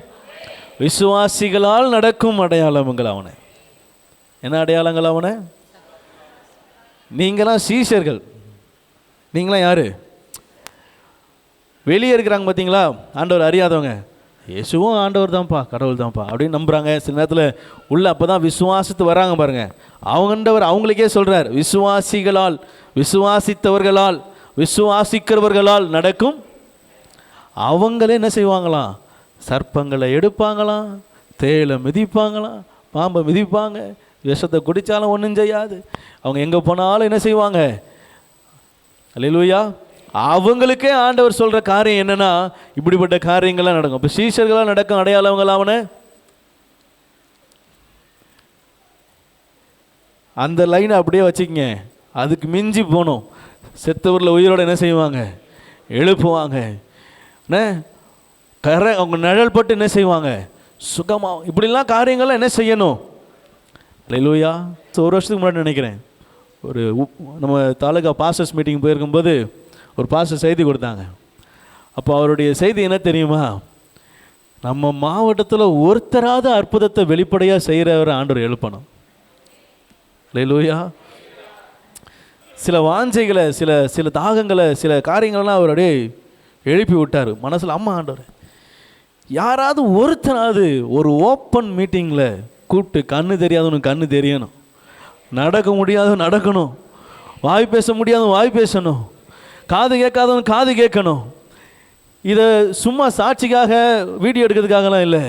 விசுவாசிகளால் நடக்கும் அடையாளங்கள் அவனை. என்ன அடையாளங்கள் அவனை? நீங்களாம் சீஷர்கள். நீங்களாம் யாரு? வெளியே இருக்கிறாங்க பார்த்தீங்களா, ஆண்டவர் அறியாதவங்க. இயேசுவும் ஆண்டவர் தான்ப்பா, கடவுள் தான்ப்பா அப்படின்னு நம்புகிறாங்க. சில நேரத்தில் உள்ள அப்போ தான் விசுவாசித்து வராங்க பாருங்கள். அவங்கண்டவர் அவங்களுக்கே சொல்கிறார், விசுவாசிகளால், விசுவாசித்தவர்களால், விசுவாசிக்கிறவர்களால் நடக்கும். அவங்களே என்ன செய்வாங்களாம், சர்ப்பங்களை எடுப்பாங்களாம், தேளை மிதிப்பாங்களாம், பாம்பை மிதிப்பாங்க, விஷத்தை குடித்தாலும் ஒன்றும் செய்யாது. அவங்க எங்கே போனாலும் என்ன செய்வாங்க, அல்லேலூயா. அவங்களுக்கே ஆண்டவர் சொல்கிற காரியம் என்னென்னா இப்படிப்பட்ட காரியங்கள்லாம் நடக்கும். இப்போ சீஷர்களாக நடக்கும் அடையாளங்கள் அவனை அந்த லைனை அப்படியே வச்சுக்கங்க. அதுக்கு மிஞ்சி போகணும். செத்தவரில் உயிரோடு என்ன செய்வாங்க, எழுப்புவாங்க. அவங்க நிழல் பட்டு என்ன செய்வாங்க, சுகமாக. இப்படிலாம் காரியங்கள்லாம் என்ன செய்யணும், அல்லேலூயா. ஒரு வருஷத்துக்கு முன்னாடி நினைக்கிறேன், ஒரு நம்ம தாலுகா பாஸ்டர்ஸ் மீட்டிங் போயிருக்கும்போது ஒரு பாஸ்டர் செய்தி கொடுத்தாங்க. அப்போ அவருடைய செய்தி என்ன தெரியுமா, நம்ம மாவட்டத்தில் ஒருத்தராவது அற்புதத்தை வெளிப்படையாக செய்கிறவர் ஆண்டவர் எழுப்பணும். அல்லேலூயா. சில வாஞ்சைகளை, சில தாகங்களை, சில காரியங்களெல்லாம் அவர் அப்படியே எழுப்பி விட்டார் மனசில். அம்மா ஆண்டவர் யாராவது ஒருத்தராவது ஒரு ஓப்பன் மீட்டிங்கில் கூப்பிட்டு கண்ணு தெரியாதவனுக்கு கண்ணு தெரியணும், நடக்க முடியாதவன் நடக்கணும், வாய் பேச முடியாதவன் வாய் பேசணும், காது கேட்காதவன் காது கேட்கணும். இதை சும்மா சாட்சிக்காக வீடியோ எடுக்கிறதுக்காகலாம் இல்லை,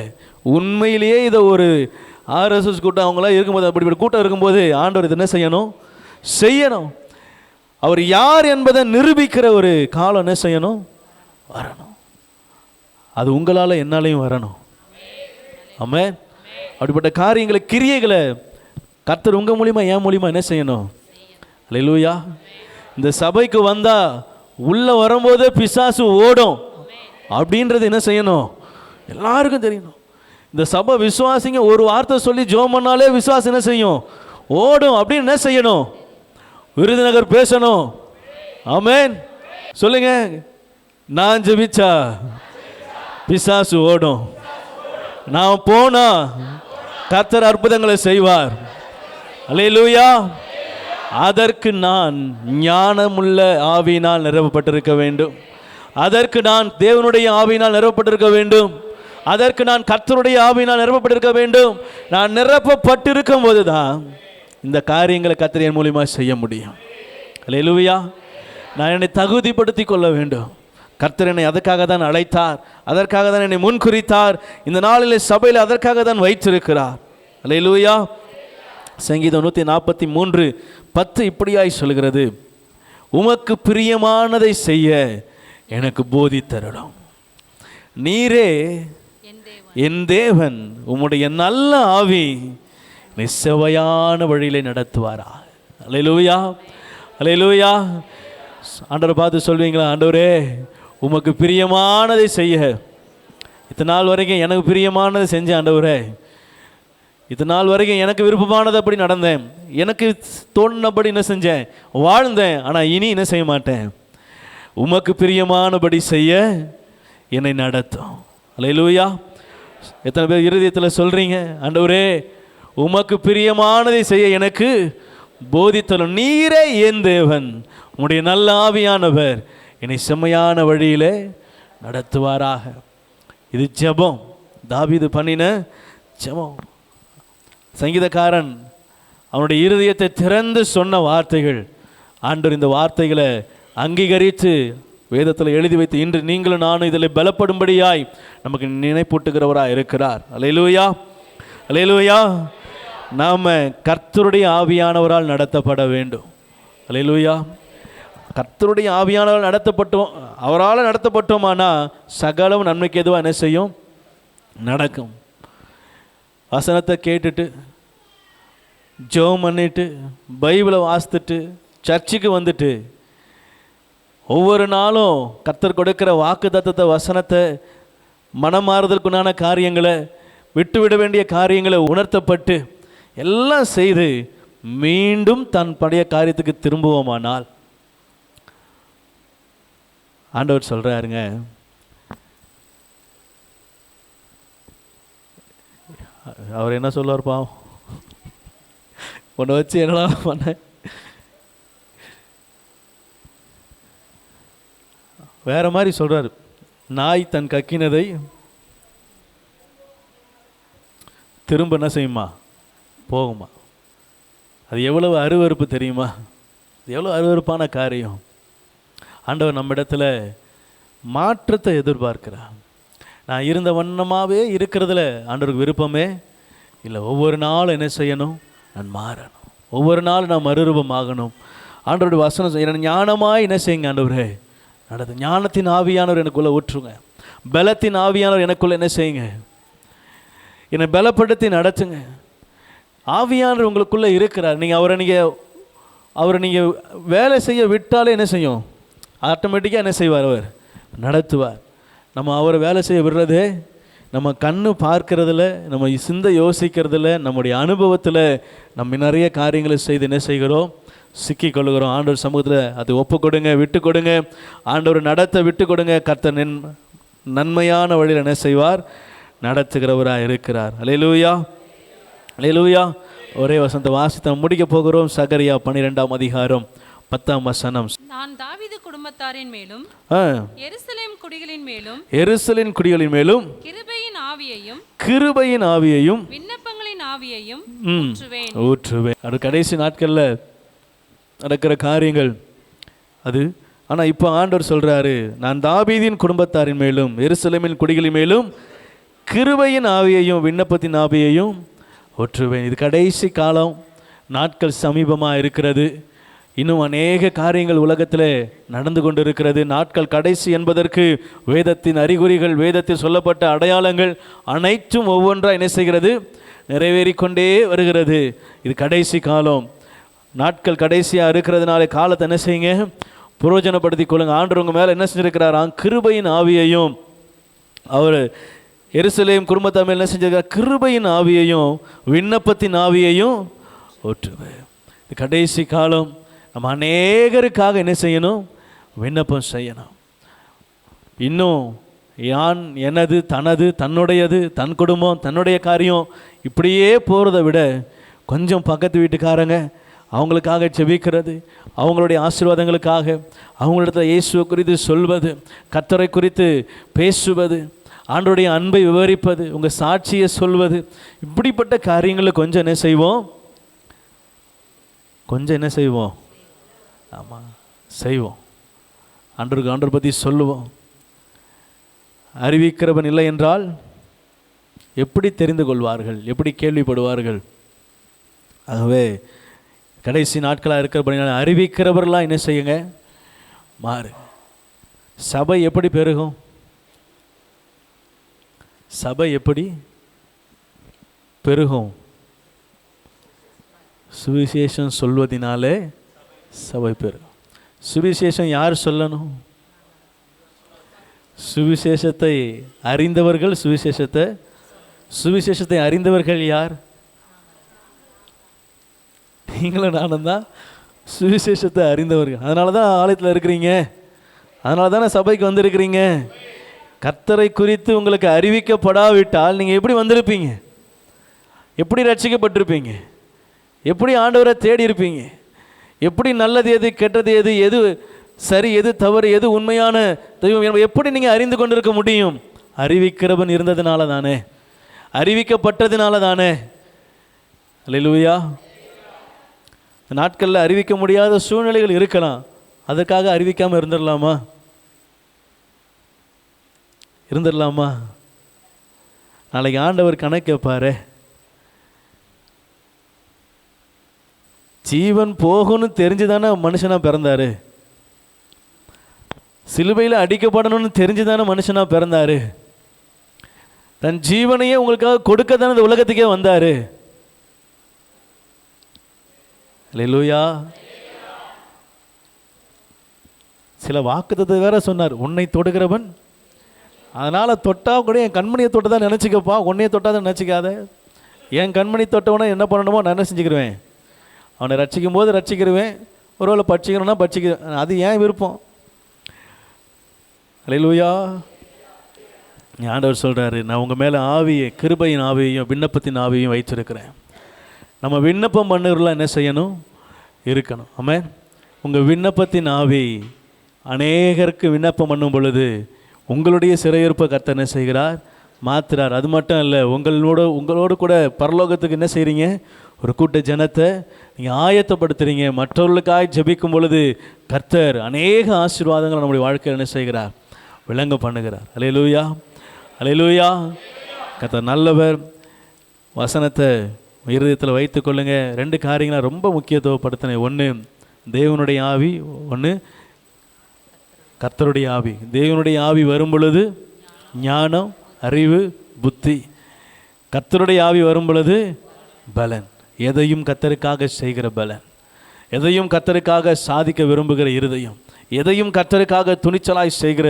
உண்மையிலேயே இதை ஒரு ஆர்எஸ்எஸ் கூட்டம் அவங்களாம் இருக்கும்போது, அப்படி கூட்டம் இருக்கும்போது ஆண்டவர் இதை என்ன செய்யணும். அவர் யார் என்பதை நிரூபிக்கிற ஒரு காலம் என்ன செய்யணும், வரணும். அது உங்களால் என்னாலையும் வரணும். ஆமென். அப்படிப்பட்ட காரியங்களை, கிரியைகளை கர்த்தர் உங்கள் மூலிமா என் மூலிமா என்ன செய்யணும். அல்லேலூயா. இந்த சபைக்கு வந்தால் உள்ளே வரும்போதே பிசாசு ஓடும் அப்படின்றது என்ன செய்யணும், எல்லாருக்கும் தெரியணும். இந்த சபை விசுவாசிங்க ஒரு வார்த்தை சொல்லி ஜெபம் பண்ணாலே விசுவாசம் என்ன செய்யும், ஓடும் அப்படின்னு என்ன செய்யணும், விருதுநகர் பேசணும். ஆமென். சொல்லுங்க, நான் ஜெபிச்சா பிசாசு ஓடும், நான் போனா கர்த்தர் அற்புதங்களை செய்வார். அல்லேலூயா. அதற்கு நான் ஞானமுள்ள ஆவியினால் நிரப்பப்பட்டிருக்க வேண்டும், அதற்கு நான் தேவனுடைய ஆவியினால் நிரப்பப்பட்டிருக்க வேண்டும், அதற்கு நான் கர்த்தருடைய ஆவியினால் நிரப்பப்பட்டிருக்க வேண்டும். நான் நிரப்பப்பட்டிருக்கும் போது தான் இந்த காரியங்களை கர்த்தர் என் மூலியமாக செய்ய முடியும். அல்லேலூயா. நான் என்னை தகுதிப்படுத்தி கொள்ள வேண்டும். கர்த்தர் என்னை அதற்காக தான் அழைத்தார், அதற்காக தான் என்னை முன்குறித்தார். இந்த நாளில் சபையில் அதற்காக தான் வைத்திருக்கிறார். அல்லேலூயா. சங்கீதம் 143:10 இப்படியாய் சொல்கிறது, உமக்கு பிரியமானதை செய்ய எனக்கு போதித்தருளும். நீரே என் தேவன், உம்முடைய நல்ல ஆவி நிச்சயமான வழியிலே நடத்துவாரா. அல்லேலூயா. அல்லேலூயா. ஆண்டவரை பார்த்து சொல்வீங்களா, ஆண்டவரே உமக்கு பிரியமானதை செய்ய இத்தனை நாள் வரைக்கும் எனக்கு பிரியமானதை செஞ்சேன் ஆண்டவரே, இத்தனை நாள் வரைக்கும் எனக்கு விருப்பமானது அப்படி நடந்தேன், எனக்கு தோணுனபடி என்ன செஞ்சேன், வாழ்ந்தேன். ஆனால் இனி என்ன செய்ய மாட்டேன், உமக்கு பிரியமானபடி செய்ய என்னை நடத்தும். அல்லேலூயா. எத்தனை பேர் இருதயத்தில் சொல்கிறீங்க, ஆண்டவரே உமக்கு பிரியமானதை செய்ய எனக்கு போதித்தலும், நீரே என் தேவன், உம்முடைய நல்ல ஆவியானவர் என்னை செம்மையான வழியிலே நடத்துவாராக. இது ஜெபம், தாவீது பண்ணின ஜெபம். சங்கீதக்காரன் அவனுடைய இருதயத்தை திறந்து சொன்ன வார்த்தைகள், ஆண்டவர் இந்த வார்த்தைகளை அங்கீகரித்து வேதத்தில் எழுதி வைத்து இன்று நீங்களும் நானும் இதில் பலப்படும்படியாய் நமக்கு நினைப்பூட்டுகிறவராக இருக்கிறார். அல்லேலூயா, அல்லேலூயா. நாம் கர்த்தருடைய ஆவியானவரால் நடத்தப்பட வேண்டும். அல்லேலூயா. கர்த்தருடைய ஆவியானவரால் நடத்தப்பட்டோம், அவரால் நடத்தப்பட்டோமானா சகலம் நன்மைக்கு எதுவாக என்ன செய்யும், நடக்கும். வசனத்தை கேட்டுட்டு ஜெபம் பண்ணிட்டு பைபிளை வாசித்துட்டு சர்ச்சுக்கு வந்துட்டு ஒவ்வொரு நாளும் கர்த்தர் கொடுக்கிற வாக்குத்தத்தத்தை வசனத்தை மனமாறுதலுக்குண்டான காரியங்களை விட்டுவிட வேண்டிய காரியங்களை உணர்த்தப்பட்டு எல்லாம் செய்து மீண்டும் தன் பழைய காரியத்துக்கு திரும்புவோமானால் ஆண்டவர் சொல்கிறாருங்க, அவர் என்ன சொல்லுவார் பாவம், உன்னை வச்சு என்னடா பண்ண, வேற மாதிரி சொல்றாரு. நாய் தன் கக்கினதை திரும்ப என்ன செய்யுமா, போகுமா. அது எவ்வளவு அருவருப்பு தெரியுமா, எவ்வளோ அருவருப்பான காரியம். ஆண்டவர் நம்ம இடத்துல மாற்றத்தை எதிர்பார்க்கிறார். நான் இருந்த வண்ணமாகவே இருக்கிறதுல ஆண்டவருக்கு விருப்பமே இல்லை. ஒவ்வொரு நாளும் என்ன செய்யணும், நான் மாறணும். ஒவ்வொரு நாளும் நான் மறுரூபமாகணும். ஆண்டவருடைய வசனம் என்ன ஞானமாய் என்ன செய்யுங்க ஆண்டவரே நடத்து. ஞானத்தின் ஆவியானவர் எனக்குள்ளே ஊற்றுங்க, பலத்தின் ஆவியானவர் எனக்குள்ளே என்ன செய்யுங்க, என்னை பலப்படுத்தி நடத்துங்க. ஆவியானவர் உங்களுக்குள்ளே இருக்கிறார். நீங்கள் அவரை நீங்கள் வேலை செய்ய விட்டாலே என்ன செய்யும், ஆட்டோமேட்டிக்காக என்ன செய்வார், அவர் நடத்துவார். நம்ம அவரை வேலை செய்ய விடுறது நம்ம கண்ணு பார்க்கறதில்ல, நம்ம சிந்தை யோசிக்கிறதில்ல, நம்முடைய அனுபவத்தில் நம்ம நிறைய காரியங்களை செய்து என்ன செய்கிறோம், சிக்கிக்கொள்கிறோம். ஆண்டவர் சமூகத்தில் அது ஒப்பு கொடுங்க, விட்டு கொடுங்க. ஆண்டவர் நடத்த விட்டு கொடுங்க. கர்த்தர் நன்மையான வழியில் என்ன செய்வார், நடத்துகிறவராக இருக்கிறார். அல்லேலூயா, அல்லேலூயா. ஒரே வசனத்தை வாசித்து முடிக்க போகிறோம். சகரியா 12ஆம் அதிகாரம் 10ஆம் வசனம். நான் தாவீது குடும்பத்தாரின் மேலும் எருசலேம் குடிகளின் மேலும் கிருபையின் ஆவியையும் விண்ணப்பங்களின் ஆவியையும் ஊற்றுவேன். அது கடைசி நாட்களில் நடக்கிற காரியங்கள் அது. ஆனால் இப்போ ஆண்டவர் சொல்கிறாரு, நான் தாவீதின் குடும்பத்தாரின் மேலும் எருசலேமின் குடிகளின் மேலும் கிருபையின் ஆவியையும் விண்ணப்பத்தின் ஆவியையும் ஊற்றுவேன். இது கடைசி காலம், நாட்கள் சமீபமாக இருக்கிறது. இன்னும் அநேக காரியங்கள் உலகத்தில் நடந்து கொண்டு இருக்கிறது. நாட்கள் கடைசி என்பதற்கு வேதத்தின் அறிகுறிகள், வேதத்தில் சொல்லப்பட்ட அடையாளங்கள் அனைத்தும் ஒவ்வொன்றாக என்ன செய்கிறது, நிறைவேறிக்கொண்டே வருகிறது. இது கடைசி காலம், நாட்கள் கடைசியாக இருக்கிறதுனால காலத்தை என்ன செய்யுங்க, புரோஜனப்படுத்தி கொள்ளுங்க. ஆண்டவர் உங்கள் மேலே என்ன செஞ்சிருக்கிறாராம், கிருபையின் ஆவியையும், அவர் எருசலேம் குடும்பத்தை மேல் என்ன செஞ்சிருக்கிறார், கிருபையின் ஆவியையும் விண்ணப்பத்தின் ஆவியையும் ஊற்றுவேன். இது கடைசி காலம். நம்ம அநேகருக்காக என்ன செய்யணும், விண்ணப்பம் செய்யணும். இன்னும் யான் எனது தனது தன்னுடையது தன் குடும்பம் தன்னுடைய காரியம் இப்படியே போகிறத விட கொஞ்சம் பக்கத்து வீட்டுக்காரங்க அவங்களுக்காக செபிக்கிறது, அவங்களுடைய ஆசீர்வாதங்களுக்காக அவங்களிடத்தில் இயேசுவை குறித்து சொல்வது, கர்த்தரை குறித்து பேசுவது, ஆண்டவருடைய அன்பை விவரிப்பது, உங்கள் சாட்சியை சொல்வது, இப்படிப்பட்ட காரியங்களை கொஞ்சம் என்ன செய்வோம், கொஞ்சம் என்ன செய்வோம், ஆமாம் செய்வோம். ஆண்டவர் பற்றி சொல்லுவோம். அறிவிக்கிறவன் இல்லை என்றால் எப்படி தெரிந்து கொள்வார்கள், எப்படி கேள்விப்படுவார்கள்? ஆகவே கடைசி நாட்களாக இருக்கிறபடினால அறிவிக்கிறவர்களாக என்ன செய்யுங்க, மாறு. சபை எப்படி பெருகும், சபை எப்படி பெருகும்? சுவிசேஷம் சொல்வதினாலே சபை பெருகும். சுவிசேஷம் யார் சொல்லணும்? சுவிசேஷத்தை அறிந்தவர்கள் சுவிசேஷத்தை அறிந்தவர்கள் யார்? நீங்களும் நானும் தான் சுவிசேஷத்தை அறிந்தவர்கள். அதனால தான் ஆலயத்தில் இருக்கிறீங்க, அதனால தானே சபைக்கு வந்திருக்கிறீங்க. கர்த்தரை குறித்து உங்களுக்கு அறிவிக்கப்படாவிட்டால் நீங்கள் எப்படி வந்திருப்பீங்க? எப்படி ரட்சிக்கப்பட்டிருப்பீங்க? எப்படி ஆண்டவரை தேடி இருப்பீங்க? எப்படி நல்லது எது, கெட்டது எது, எது சரி, எது தவறு, எது உண்மையான தெய்வம் எப்படி நீங்கள் அறிந்து கொண்டிருக்க முடியும்? அறிவிக்கிறவன் இருந்ததுனால தானே, அறிவிக்கப்பட்டதுனால தானே. அல்லேலூயா. நாட்களில் அறிவிக்க முடியாத சூழ்நிலைகள் இருக்கலாம், அதுக்காக அறிவிக்காமல் இருந்துடலாமா? நாளைக்கு ஆண்டவர் கணக்கு கேட்பாரு. ஜீவன் போகும்னு தெரிஞ்சுதானே மனுஷனா பிறந்தாரு. சிலுவையில் அடிக்கப்படணும்னு தெரிஞ்சுதானே மனுஷனா பிறந்தாரு. தன் ஜீவனையே உங்களுக்காக கொடுக்க தானே இந்த உலகத்துக்கே வந்தாரு. அல்லேலூயா. சில வாக்குத்தத்தை வேற சொன்னார், உன்னை தொடுகிறவன். அதனால் தொட்டா கூட என் கண்மணியை தொட்டதான் நினச்சிக்கப்பா, உன்னையை தொட்டாதான் நினச்சிக்காத. என் கண்மணி தொட்டவனை என்ன பண்ணணுமோ நான் என்ன செஞ்சுக்கிருவேன், அவனை ரட்சிக்கும் போது ரட்சிக்கிருவேன், ஒருவேளை பட்சிக்கணும்னா பட்சிக்கிறேன், அது ஏன் விருப்பம். அல்லேலூயா. ஆண்டவர் சொல்கிறாரு, நான் உங்கள் மேலே ஆவியை, கிருபையின் ஆவியையும் விண்ணப்பத்தின் ஆவியையும் வைத்திருக்கிறேன். நம்ம விண்ணப்பம் பண்ணுறதுலாம் என்ன செய்யணும், இருக்கணும். ஆமென். உங்கள் விண்ணப்பத்தின் ஆவி அநேகருக்கு விண்ணப்பம் பண்ணும் பொழுது உங்களுடைய சிறையிருப்பை கர்த்தர் என்ன செய்கிறார், மாற்றுறார். அது மட்டும் இல்லை, உங்களோடு கூட பரலோகத்துக்கு என்ன செய்கிறீங்க, ஒரு கூட்ட ஜனத்தை நீங்கள் ஆயத்தப்படுத்துகிறீங்க. மற்றவர்களுக்காக ஜெபிக்கும் பொழுது கர்த்தர் அநேக ஆசீர்வாதங்கள் நம்முடைய வாழ்க்கையில் என்ன செய்கிறார், விளங்க பண்ணுகிறார். அல்லேலூயா, அல்லேலூயா. கர்த்தர் நல்லவர். வசனத்தை இருதயத்தில் வைத்து கொள்ளுங்க. 2 காரியங்களை ரொம்ப முக்கியத்துவப்படுத்தினேன். ஒன்று தேவனுடைய ஆவி, ஒன்று கர்த்தருடைய ஆவி. தேவனுடைய ஆவி வரும் பொழுது ஞானம், அறிவு, புத்தி. கர்த்தருடைய ஆவி வரும் பொழுது பலன், எதையும் கர்த்தருக்காக செய்கிற பலன், எதையும் கர்த்தருக்காக சாதிக்க விரும்புகிற இருதயம், எதையும் கர்த்தருக்காக துணிச்சலாய் செய்கிற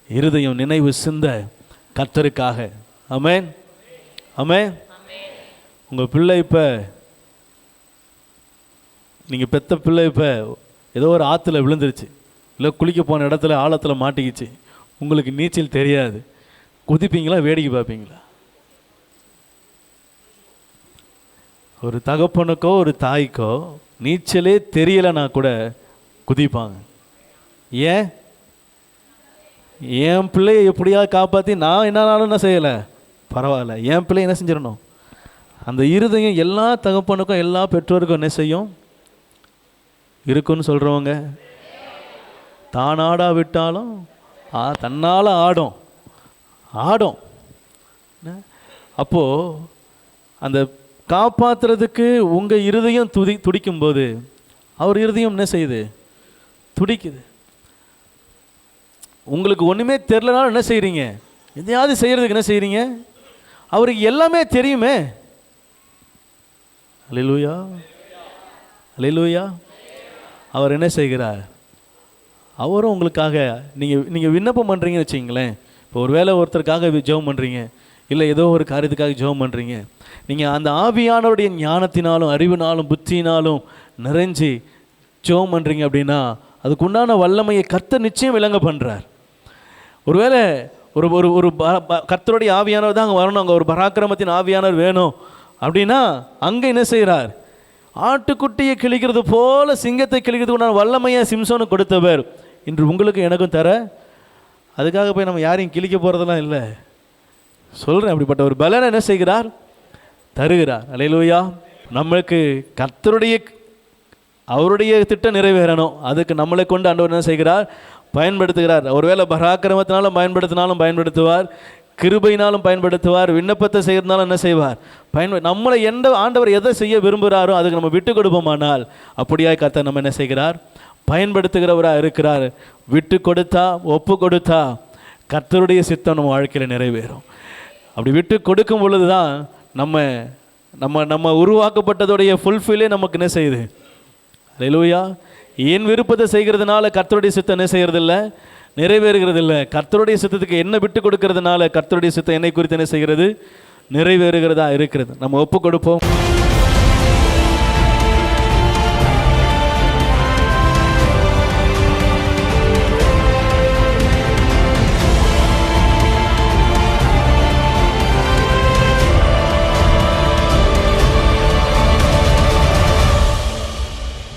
இருதயம், நினைவு சிந்த கர்த்தருக்காக. ஆமென், ஆமென். உங்கள் பிள்ளை இப்போ, நீங்கள் பெத்த பிள்ளை இப்போ ஏதோ ஒரு ஆற்றுல விழுந்துருச்சு, இல்லை குளிக்க போன இடத்துல ஆழத்தில் மாட்டிக்கிச்சு, உங்களுக்கு நீச்சல் தெரியாது, குதிப்பீங்களா, வேடிக்கை பார்ப்பீங்களா? ஒரு தகப்பனுக்கோ ஒரு தாய்க்கோ நீச்சலே தெரியலைன்னா கூட குதிப்பாங்க. ஏன்? என் பிள்ளையை எப்படியாவது காப்பாற்றி நான் என்னாலும் என்ன செய்யலை, பரவாயில்ல, என் பிள்ளை என்ன செஞ்சிடணும். அந்த இருதயம் எல்லா தகப்பனுக்கும் எல்லா பெற்றோருக்கும் என்ன செய்யும், இருக்குன்னு சொல்கிறவங்க. தான் ஆடாவிட்டாலும் தன்னால் ஆடும். அப்போது அந்த காப்பாற்றுறதுக்கு உங்கள் இருதயம் துடிக்கும்போது அவர் இருதயம் என்ன செய்யுது, துடிக்குது. உங்களுக்கு ஒன்றுமே தெரிலனாலும் என்ன செய்கிறீங்க, எதையாவது செய்கிறதுக்கு என்ன செய்கிறீங்க, அவருக்கு எல்லாமே தெரியுமே. அல்லேலூயா, அல்லேலூயா. அவர் என்ன செய்கிறார், அவரும் உங்களுக்காக நீங்கள் விண்ணப்பம் பண்ணுறீங்கன்னு வச்சிங்களேன். இப்போ ஒரு வேளை ஒருத்தருக்காக ஜெபம் பண்ணுறீங்க, இல்லை ஏதோ ஒரு காரியத்துக்காக ஜெபம் பண்ணுறீங்க, நீங்கள் அந்த ஆவியானவருடைய ஞானத்தினாலும் அறிவினாலும் புத்தியினாலும் நிறைஞ்சி ஜெபம் பண்ணுறீங்க அப்படின்னா அதுக்குண்டான வல்லமையை கர்த்தர் நிச்சயம் விளங்க பண்ணுறார். ஒருவேளை ஒரு ஒரு ஒரு கர்த்தருடைய ஆவியானவர் தான் அங்கே வரணும், அங்கே ஒரு பராக்கிரமத்தின் ஆவியானவர் வேணும் அப்படின்னா அங்கே என்ன செய்கிறார், ஆட்டுக்குட்டியை கிழிக்கிறது போல சிங்கத்தை கிழிக்கிறதுக்கு உண்டான வல்லமையை சிம்சோனுக்கு கொடுத்தவர் இன்று உங்களுக்கு எனக்கும் தர. அதுக்காக போய் நம்ம யாரையும் கிழிக்க போகிறதெல்லாம் இல்லை சொல்கிறேன். அப்படிப்பட்ட ஒரு பலனை என்ன செய்கிறார், தருகிறார். அல்லேலூயா. நம்மளுக்கு கர்த்தருடைய அவருடைய திட்டம் நிறைவேறணும், அதுக்கு நம்மளை கொண்டு ஆண்டவர் என்ன செய்கிறார், பயன்படுத்துகிறார். ஒருவேளை பராக்கிரமத்தினாலும் பயன்படுத்துவார், கிருபையினாலும் பயன்படுத்துவார், விண்ணப்பத்தை செய்கிறதுனாலும் என்ன செய்வார், நம்மளை ஆண்டவர் எதை செய்ய விரும்புகிறாரோ அதுக்கு நம்ம விட்டு கொடுப்போமானால் அப்படியாய் கர்த்தர் நம்ம என்ன செய்கிறார், பயன்படுத்துகிறவராக இருக்கிறார். விட்டு கொடுத்தா, ஒப்பு கொடுத்தா கர்த்தருடைய சித்தம் நம்ம வாழ்க்கையில் நிறைவேறும். அப்படி விட்டு கொடுக்கும் பொழுது தான் நம்ம நம்ம நம்ம உருவாக்கப்பட்டதுடைய ஃபுல்ஃபில்லே நமக்கு என்ன செய்யுது. அல்லேலூயா. என் விருப்பத்தை செய்கிறதுனால கர்த்தருடைய சித்தம் என்ன செய்கிறதில்ல, நிறைவேறுகிறது இல்லை. கர்த்தருடைய சித்தத்துக்கு என்ன விட்டு கொடுக்கறதுனால கர்த்தருடைய சித்தம் என்னை குறித்து என்ன செய்கிறது? நிறைவேறுகிறதா இருக்கிறது. நம்ம ஒப்பு கொடுப்போம்.